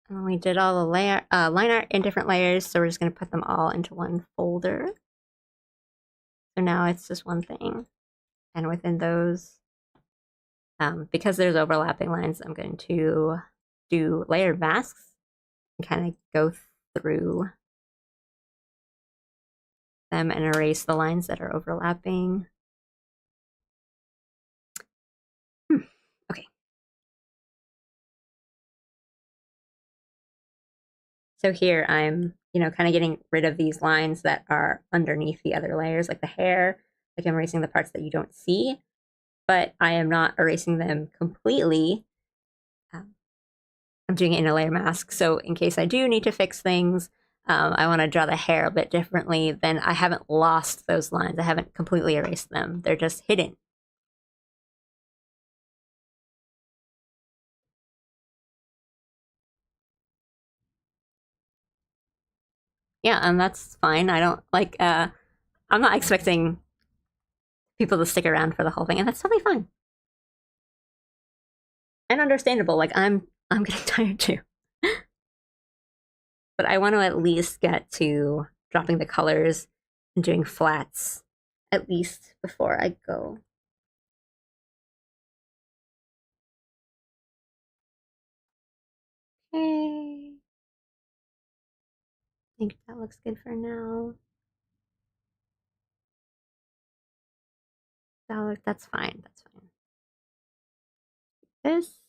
And we did all the line art in different layers, so we're just gonna put them all into one folder. So now it's just one thing. And within those, because there's overlapping lines, I'm going to do layered masks and kind of go through them and erase the lines that are overlapping. Okay. So here I'm, kind of getting rid of these lines that are underneath the other layers, like the hair. Like I'm erasing the parts that you don't see, but I am not erasing them completely. I'm doing it in a layer mask. So in case I do need to fix things, I want to draw the hair a bit differently, then I haven't lost those lines. I haven't completely erased them. They're just hidden. Yeah, and that's fine. I don't like I'm not expecting people to stick around for the whole thing, and that's totally fine. And understandable. Like I'm getting tired too. But I want to at least get to dropping the colors and doing flats at least before I go. Okay. I think that looks good for now. That's fine. That's fine. This.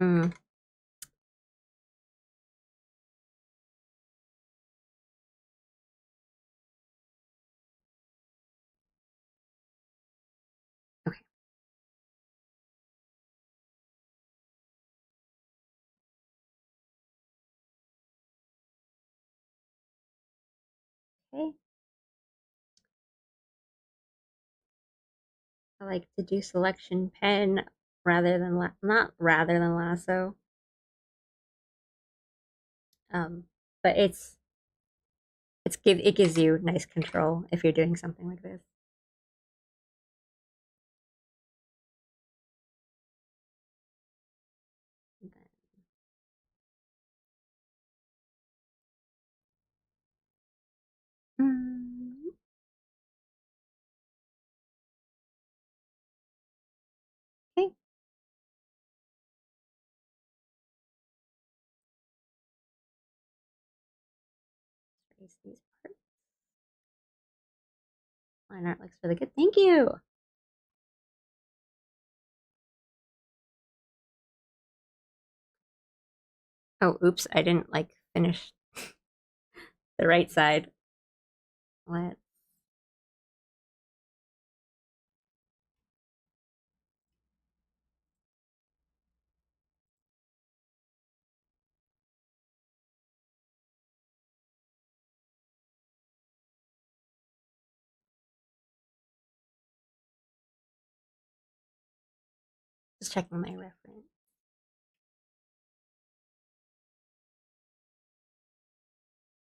Mm, okay. Okay. I like to do selection pen rather than not rather than lasso. Um, but it gives you nice control if you're doing something like this. Mm, okay. Erase these parts. Line art looks really good. Thank you. Oh, oops! I didn't like finish the right side. Let's just checking my reference.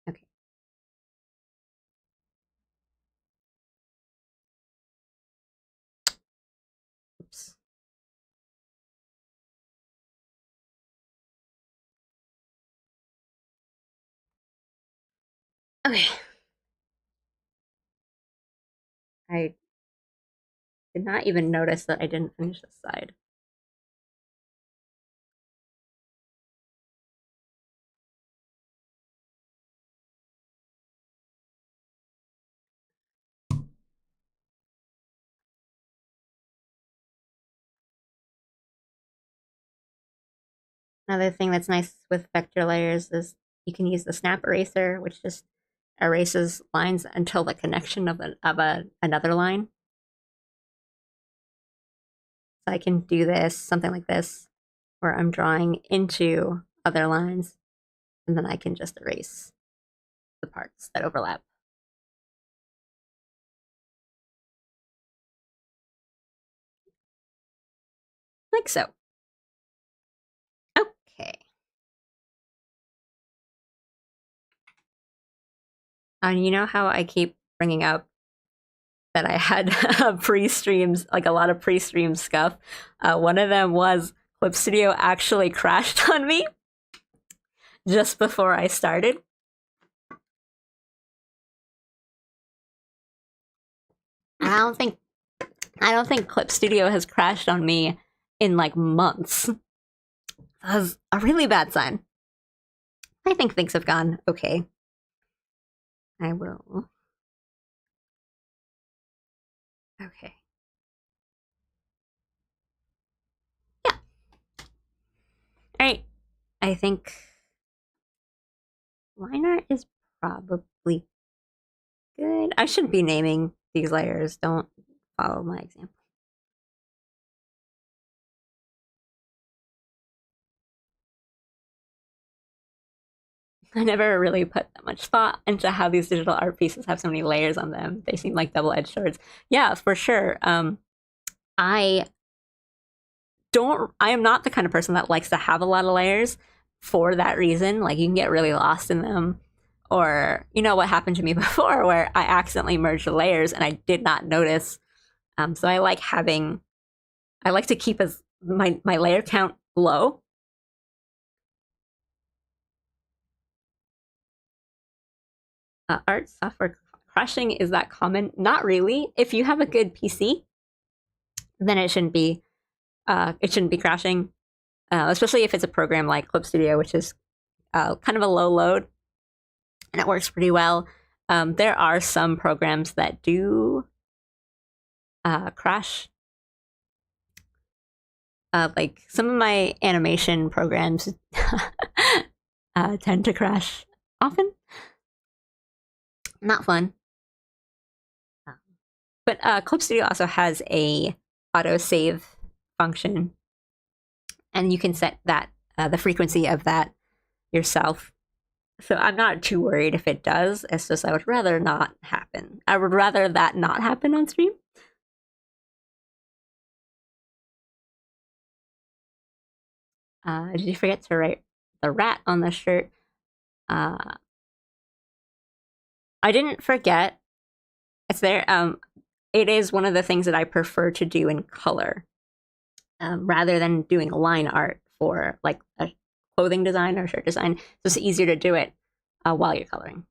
Okay. Oops. Okay. I did not even notice that I didn't finish this side. Another thing that's nice with vector layers is you can use the snap eraser, which just erases lines until the connection of another line. So I can do this, something like this, where I'm drawing into other lines, and then I can just erase the parts that overlap. Like so. Okay. And you know how I keep bringing up that I had pre-streams, like a lot of pre-stream scuff? One of them was Clip Studio actually crashed on me just before I started. I don't think Clip Studio has crashed on me in like months. That was a really bad sign. I think things have gone okay. I will. Okay. Yeah. All right. I think line art is probably good. I shouldn't be naming these layers. Don't follow my example. I never really put that much thought into how these digital art pieces have so many layers on them. They seem like double-edged swords. Yeah, for sure. I I am not the kind of person that likes to have a lot of layers for that reason. Like you can get really lost in them. Or, you know, what happened to me before where I accidentally merged the layers and I did not notice. So I like to keep my layer count low. Art software crashing, is that common? Not really. If you have a good PC, then it shouldn't be crashing. Especially if it's a program like Clip Studio, which is kind of a low load and it works pretty well. There are some programs that do crash. Like some of my animation programs tend to crash often. Not fun. But Clip Studio also has a autosave function, and you can set that the frequency of that yourself. So I'm not too worried if it does. It's just I would rather not happen. I would rather that not happen on stream. Did you forget to write the rat on the shirt? I didn't forget. It's there. It is one of the things that I prefer to do in color, rather than doing line art for like a clothing design or shirt design. It's just easier to do it while you're coloring.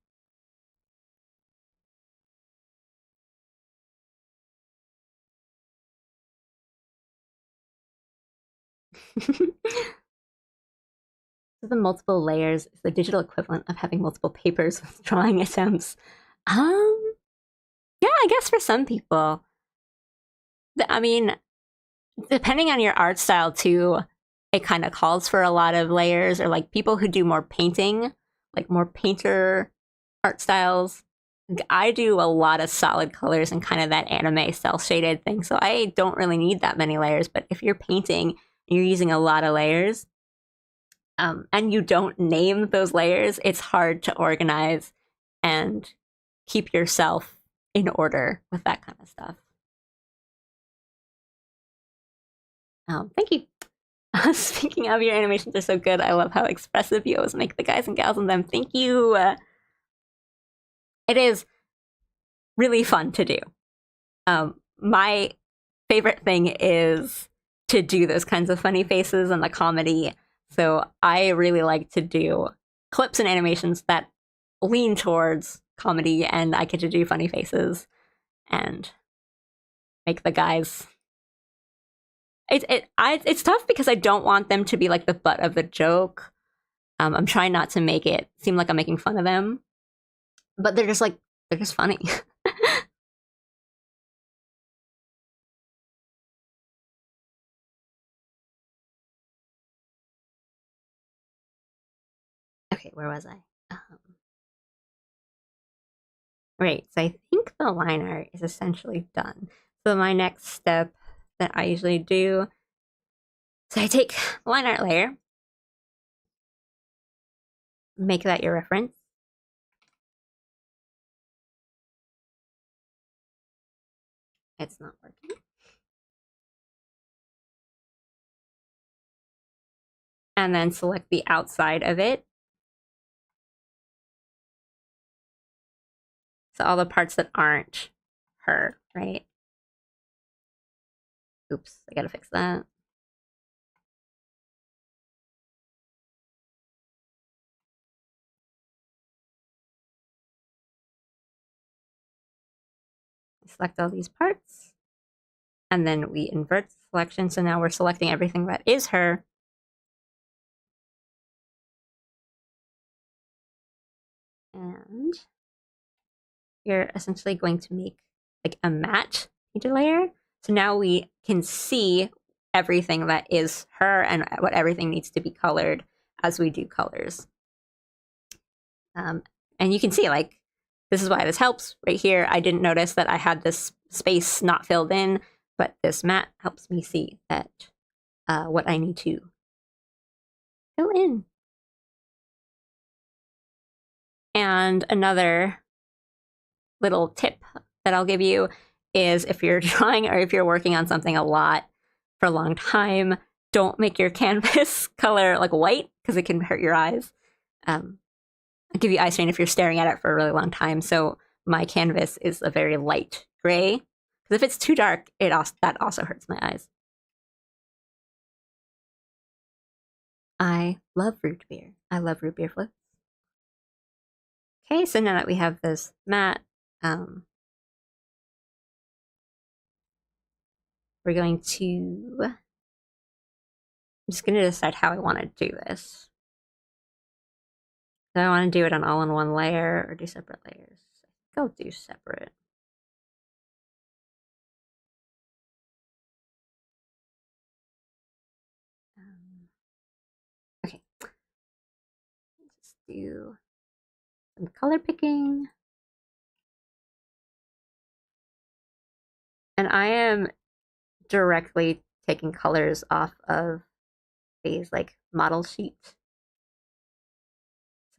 So the multiple layers is the digital equivalent of having multiple papers with drawing attempts. Um, yeah, I guess for some people. I mean, depending on your art style too, it kind of calls for a lot of layers, or like people who do more painting, like more painter art styles. I do a lot of solid colors and kind of that anime cell shaded thing, so I don't really need that many layers. But if you're painting, you're using a lot of layers, and you don't name those layers, it's hard to organize and keep yourself in order with that kind of stuff. Thank you. Speaking of, your animations are so good. I love how expressive you always make the guys and gals in them. Thank you. It is really fun to do. My favorite thing is to do those kinds of funny faces and the comedy. So I really like to do clips and animations that lean towards comedy, and I get to do funny faces and make the guys. It's tough because I don't want them to be like the butt of the joke. I'm trying not to make it seem like I'm making fun of them, but they're just funny. Okay, where was I? Right, so I think the line art is essentially done. So my next step that I usually do, so I take line art layer, make that your reference. It's not working. And then select the outside of it. So all the parts that aren't her, right? Oops, I gotta fix that. Select all these parts. And then we invert the selection. So now we're selecting everything that is her. And you're essentially going to make like a matte painted layer. So now we can see everything that is her and what everything needs to be colored as we do colors. And you can see like, this is why this helps right here. I didn't notice that I had this space not filled in, but this matte helps me see that what I need to fill in. And another little tip that I'll give you is if you're drawing or if you're working on something a lot for a long time, don't make your canvas color like white because it can hurt your eyes. I'll give you eye strain if you're staring at it for a really long time. So my canvas is a very light gray because if it's too dark, that also hurts my eyes. I love root beer. I love root beer floats. Okay, so now that we have this matte, we're going to, I'm just going to decide how I want to do this. Do I want to do it on all in one layer or do separate layers? I think I'll do separate. Okay. Let's do some color picking. And I am directly taking colors off of these like model sheets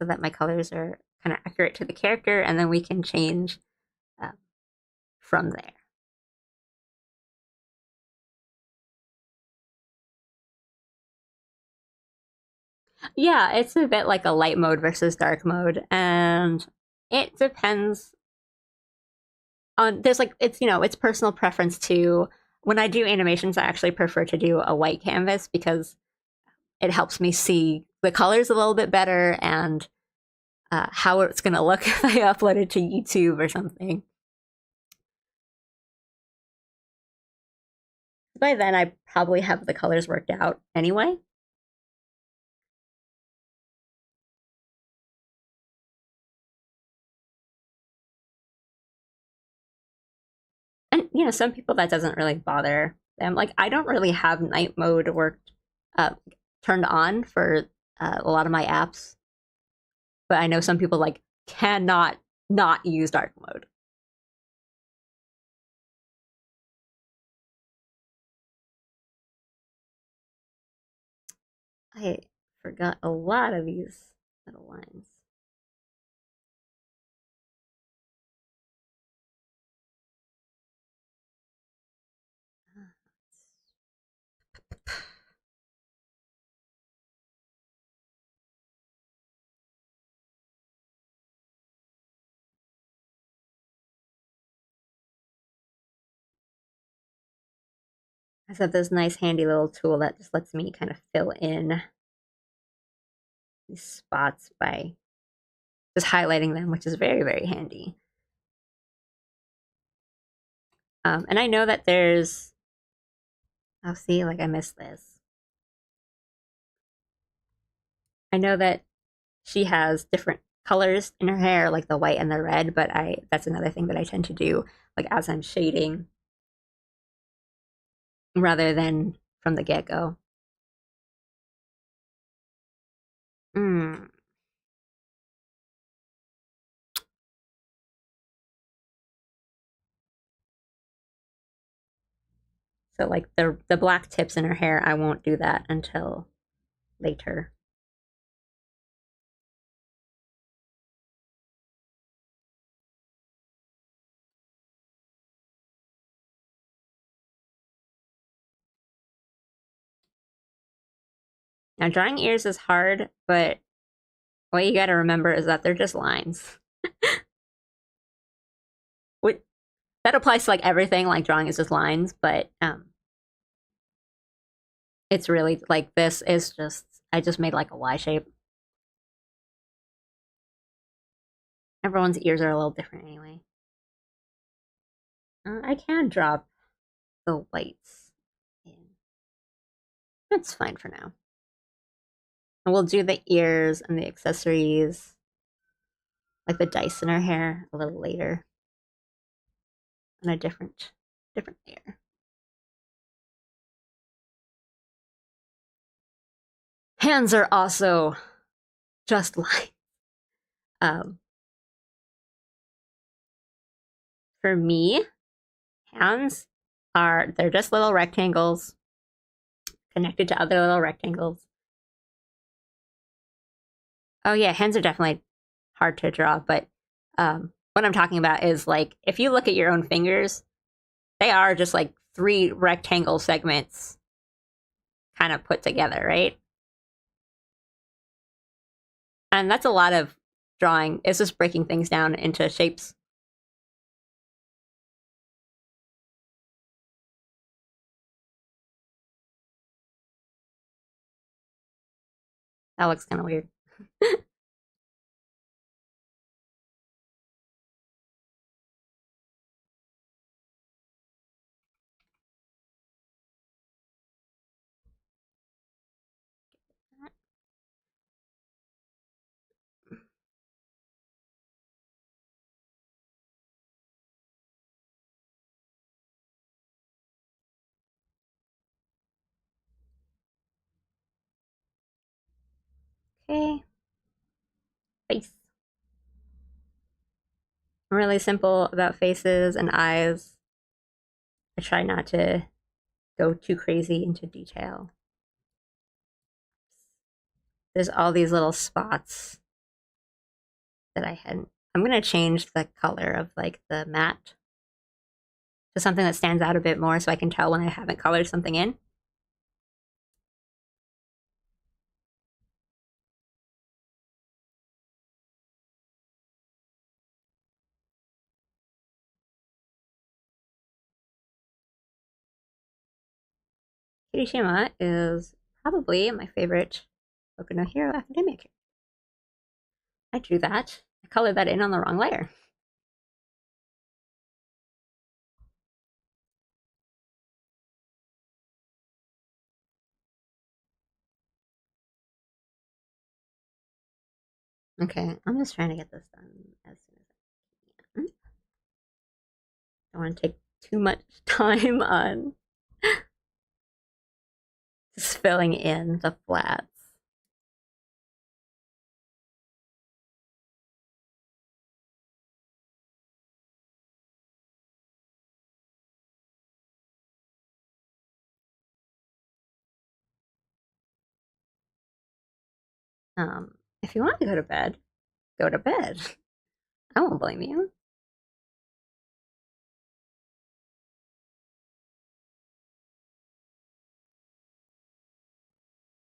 so that my colors are kind of accurate to the character and then we can change from there. Yeah, it's a bit like a light mode versus dark mode, and it depends on there's like it's personal preference too. When I do animations, I actually prefer to do a white canvas because it helps me see the colors a little bit better and how it's going to look if I upload it to YouTube or something. By then, I probably have the colors worked out anyway. And some people that doesn't really bother them. Like I don't really have night mode worked turned on for a lot of my apps, but I know some people like cannot not use dark mode. I forgot a lot of these little lines. I have this nice handy little tool that just lets me kind of fill in these spots by just highlighting them, which is very, very handy. And I know that there's, oh, see, like I missed this. I know that she has different colors in her hair, like the white and the red, but that's another thing that I tend to do, like as I'm shading, rather than from the get-go. So like the black tips in her hair, I won't do that until later. Now drawing ears is hard, but what you gotta remember is that they're just lines. That applies to like everything, like drawing is just lines, but it's really like this is just I just made like a Y shape. Everyone's ears are a little different anyway. I can drop the whites in. That's fine for now. And we'll do the ears and the accessories, like the dice in her hair, a little later on a different layer. Hands are also just like for me, hands they're just little rectangles connected to other little rectangles. Oh yeah, hands are definitely hard to draw, but what I'm talking about is like if you look at your own fingers, they are just like three rectangle segments kind of put together, right? And that's a lot of drawing. It's just breaking things down into shapes. That looks kind of weird. Okay, face. I'm really simple about faces and eyes. I try not to go too crazy into detail. There's all these little spots that I hadn't. I'm gonna change the color of like the matte to something that stands out a bit more so I can tell when I haven't colored something in. Kirishima is probably my favorite Boku no Hero Academia character. I drew that. I colored that in on the wrong layer. Okay, I'm just trying to get this done as soon as I can. I don't want to take too much time on just filling in the flats. If you want to go to bed, go to bed. I won't blame you.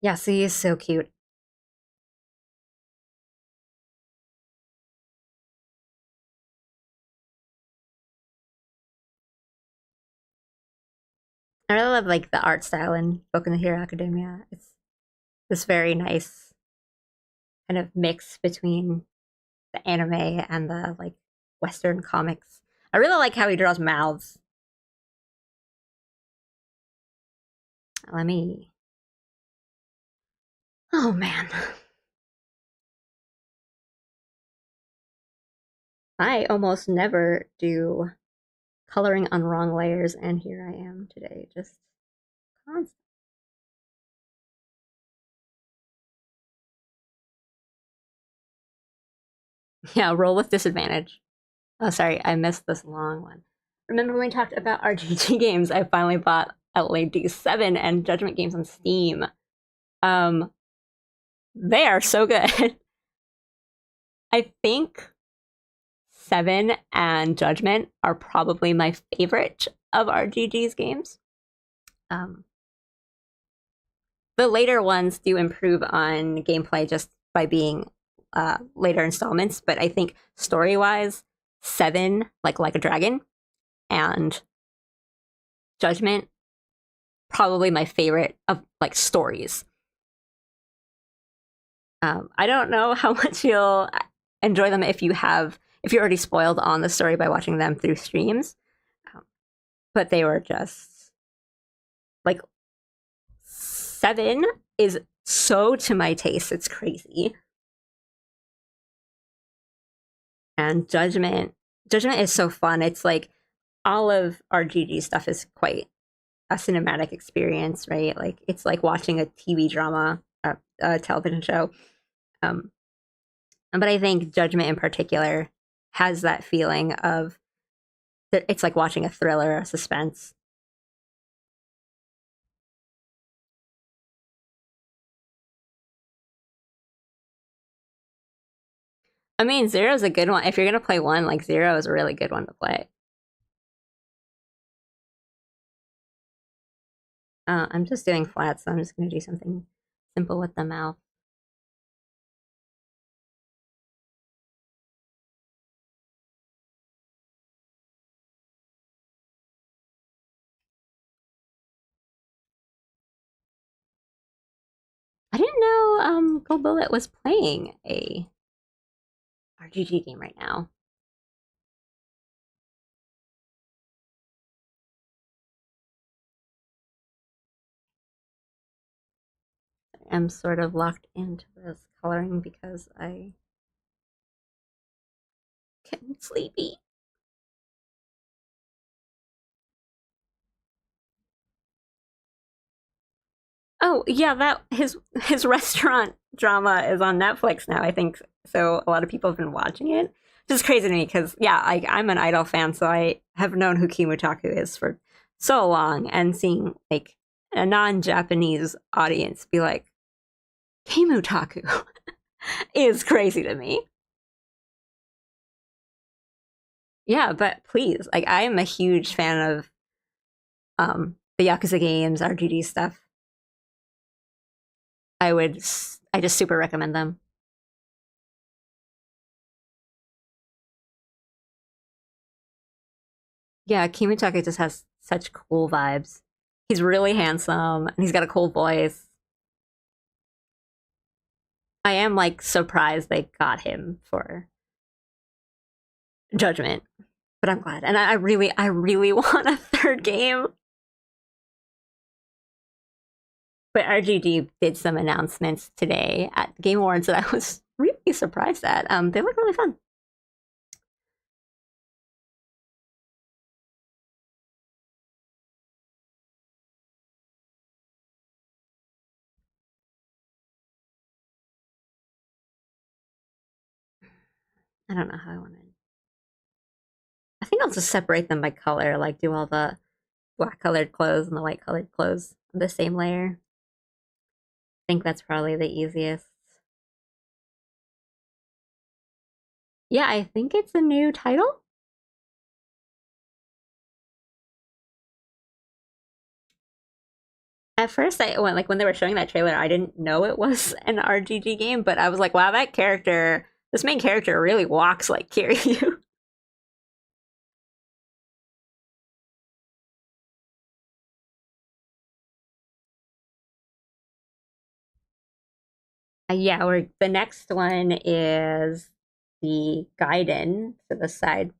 Yeah, see, he's so cute. I really love like the art style in Boku no Hero Academia. It's this very nice kind of mix between the anime and the like Western comics. I really like how he draws mouths. Let me. Oh man. I almost never do coloring on wrong layers, and here I am today, just constant. Yeah, roll with disadvantage. Oh, sorry, I missed this long one. Remember when we talked about RGG games? I finally bought LAD 7 and Judgment games on Steam. Um, they are so good. I think 7 and Judgment are probably my favorite of RGG's games. Um, the later ones do improve on gameplay just by being later installments, but I think story-wise, 7, like a Dragon, and Judgment, probably my favorite of like stories. I don't know how much you'll enjoy them if you're already spoiled on the story by watching them through streams, but they were just like 7 is so to my taste, it's crazy. And Judgment is so fun. It's like all of RGG stuff is quite a cinematic experience, right? Like it's like watching a TV drama, a television show. Um, but I think Judgment in particular has that feeling of that it's like watching a thriller, a suspense. I mean, Zero's a good one. If you're gonna play one, like Zero is a really good one to play. I'm just doing flat, so I'm just gonna do something simple with the mouth. I didn't know Gold Bullet was playing a RGG game right now. I'm sort of locked into this coloring because I getting sleepy. Oh yeah, that his restaurant drama is on Netflix now. I think so. A lot of people have been watching it. Which is crazy to me because yeah, I'm an Idol fan, so I have known who Kimutaku is for so long, and seeing like a non-Japanese audience be like Kimutaku is crazy to me. Yeah, but please, like I am a huge fan of the Yakuza games, RGG stuff. I just super recommend them. Yeah, Kimitake just has such cool vibes. He's really handsome and he's got a cool voice. I am like surprised they got him for Judgment, but I'm glad. And I really want a third game. But RGD did some announcements today at Game Awards that I was really surprised at. They look really fun. I don't know how I want to. I think I'll just separate them by color, like do all the black colored clothes and the white colored clothes on the same layer. I think that's probably the easiest. Yeah, I think it's a new title. At first, I went like when they were showing that trailer, I didn't know it was an RGG game, but I was like, wow, this main character really walks like Kiryu. Yeah, the next one is the Gaiden, so the side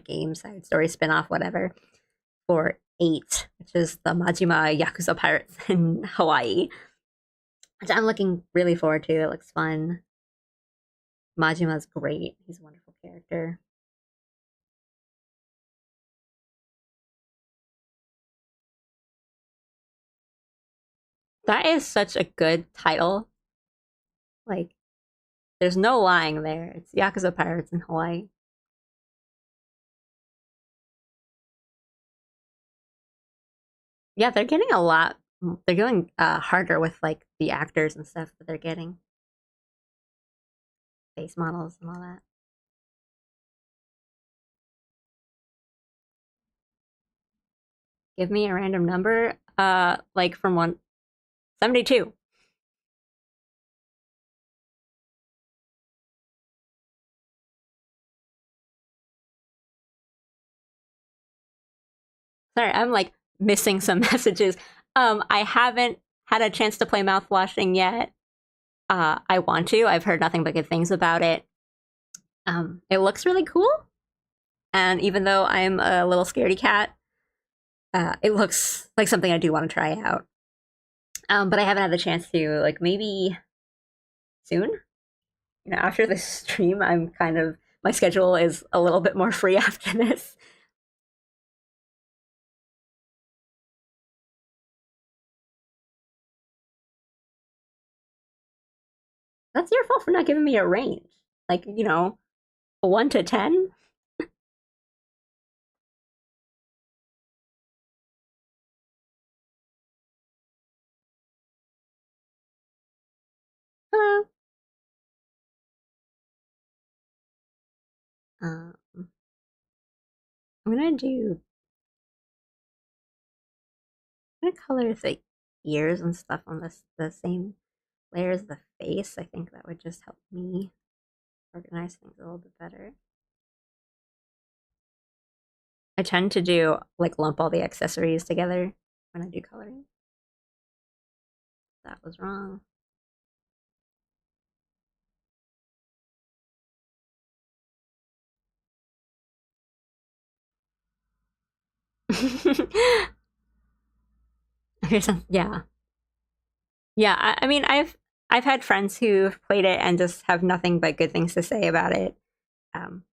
game, side story spinoff, whatever, for 8, which is the Majima Yakuza Pirates in Hawaii, which I'm looking really forward to. It looks fun. Majima's great. He's a wonderful character. That is such a good title. Like, there's no lying there. It's Yakuza Pirates in Hawaii. Yeah, they're getting a lot. They're going harder with like the actors and stuff that they're getting face models and all that. Give me a random number. Like from 172. Sorry, I'm like missing some messages. I haven't had a chance to play mouthwashing yet. I want to. I've heard nothing but good things about it. It looks really cool, and even though I'm a little scaredy cat, it looks like something I do want to try out. But I haven't had the chance to. Like maybe soon. You know, after this stream, I'm kind of my schedule is a little bit more free after this. That's your fault for not giving me a range. Like, you know, 1 to 10. Hello. Um, I'm gonna do. I'm gonna color the ears and stuff on this the same layer as the face. I think that would just help me organize things a little bit better. I tend to do like lump all the accessories together when I do coloring. That was wrong. Yeah, yeah. I mean, I've had friends who've played it and just have nothing but good things to say about it. Um,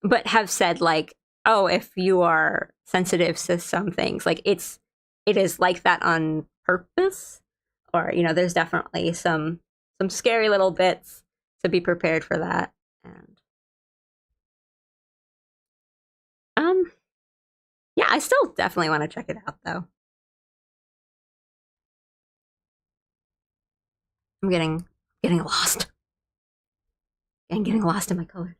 but have said like, oh, if you are sensitive to some things, like it is like that on purpose, or you know, there's definitely some scary little bits to be prepared for that. And um, yeah, I still definitely want to check it out though. I'm getting lost and getting lost in my colors.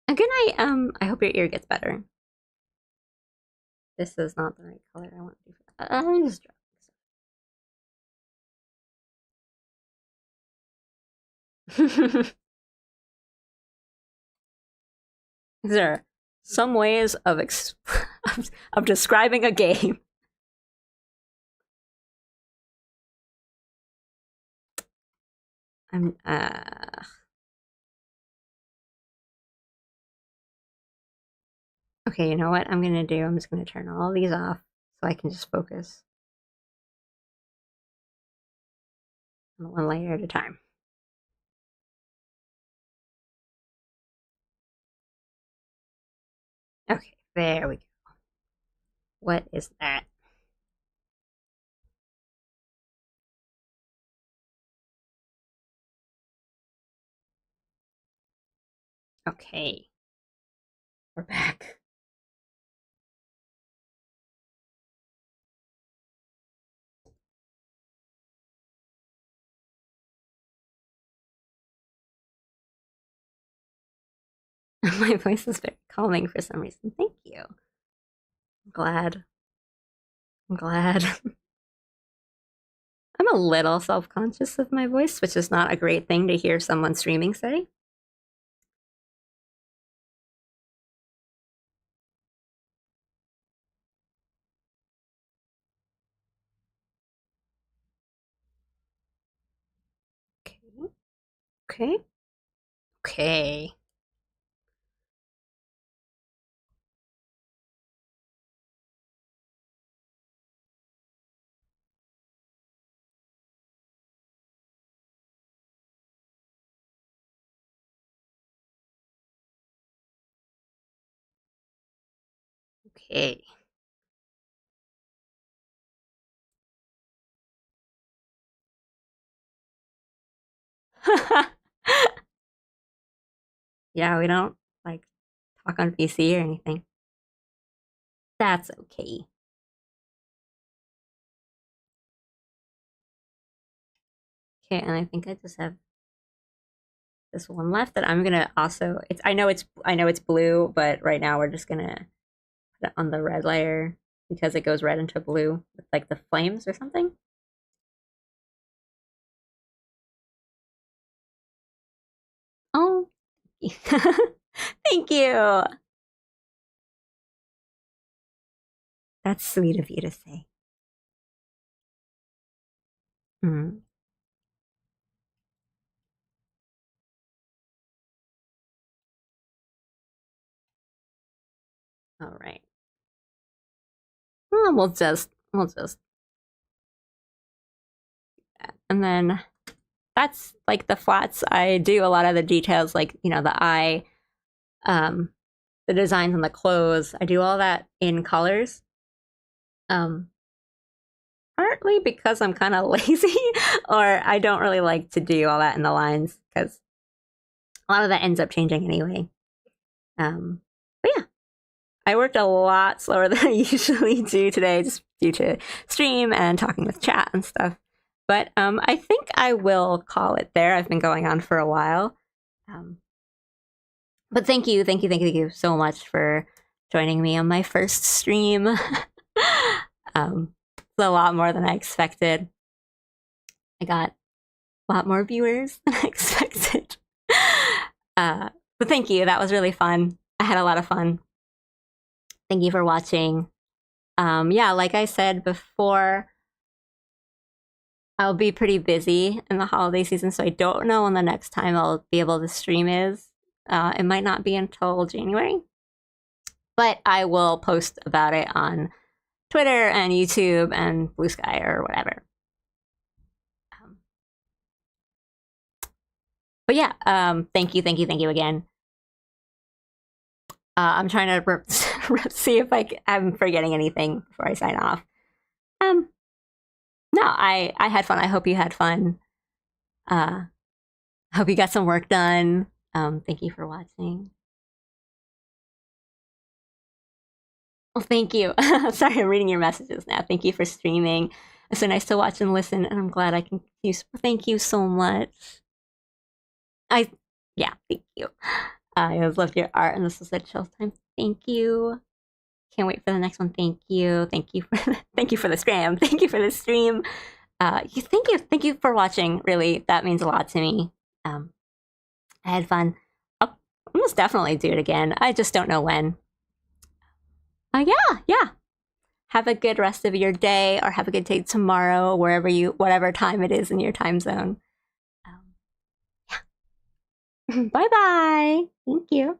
And good night. I hope your ear gets better. This is not the right color I want to do for that. I just there are some ways of of describing a game. I'm okay, you know what I'm gonna do? I'm just gonna turn all these off so I can just focus on one layer at a time. Okay, there we go. What is that? Okay, we're back. My voice is very calming for some reason. Thank you. I'm glad. I'm glad. I'm a little self conscious of my voice, which is not a great thing to hear someone streaming say. Okay, okay, okay. Okay. Yeah, we don't like talk on VC or anything. That's okay. Okay, and I think I just have this one left that I'm gonna also. It's I know it's blue, but right now we're just gonna put it on the red layer because it goes red into blue with like the flames or something. Oh, thank you. That's sweet of you to say. Mm. All right. Well, we'll just and then that's like the flats. I do a lot of the details, like the eye, um, the designs on the clothes. I do all that in colors. Um, Partly because I'm kind of lazy, or I don't really like to do all that in the lines because a lot of that ends up changing anyway. But yeah, I worked a lot slower than I usually do today, just due to stream and talking with chat and stuff. But I think I will call it there. I've been going on for a while. Um, but thank you so much for joining me on my first stream. It's a lot more than I expected. I got a lot more viewers than I expected. But thank you. That was really fun. I had a lot of fun. Thank you for watching. Yeah, like I said before, I'll be pretty busy in the holiday season, so I don't know when the next time I'll be able to stream is. It might not be until January, but I will post about it on Twitter and YouTube and Blue Sky or whatever. But yeah, thank you again. I'm trying to see if I'm forgetting anything before I sign off. No, I had fun. I hope you had fun. I hope you got some work done. Thank you for watching. Well, thank you. Sorry, I'm reading your messages now. Thank you for streaming. It's so nice to watch and listen, and I'm glad I can use. Thank you so much. Yeah, thank you. I always loved your art, and this was a chill time. Thank you. Can't wait for the next one. Thank you. Thank you for thank you for the scram. Thank you for the stream. Thank you for watching. Really, that means a lot to me. I had fun. I'll almost definitely do it again. I just don't know when. Yeah. Have a good rest of your day, or have a good day tomorrow, whatever time it is in your time zone. Yeah. Bye bye. Thank you.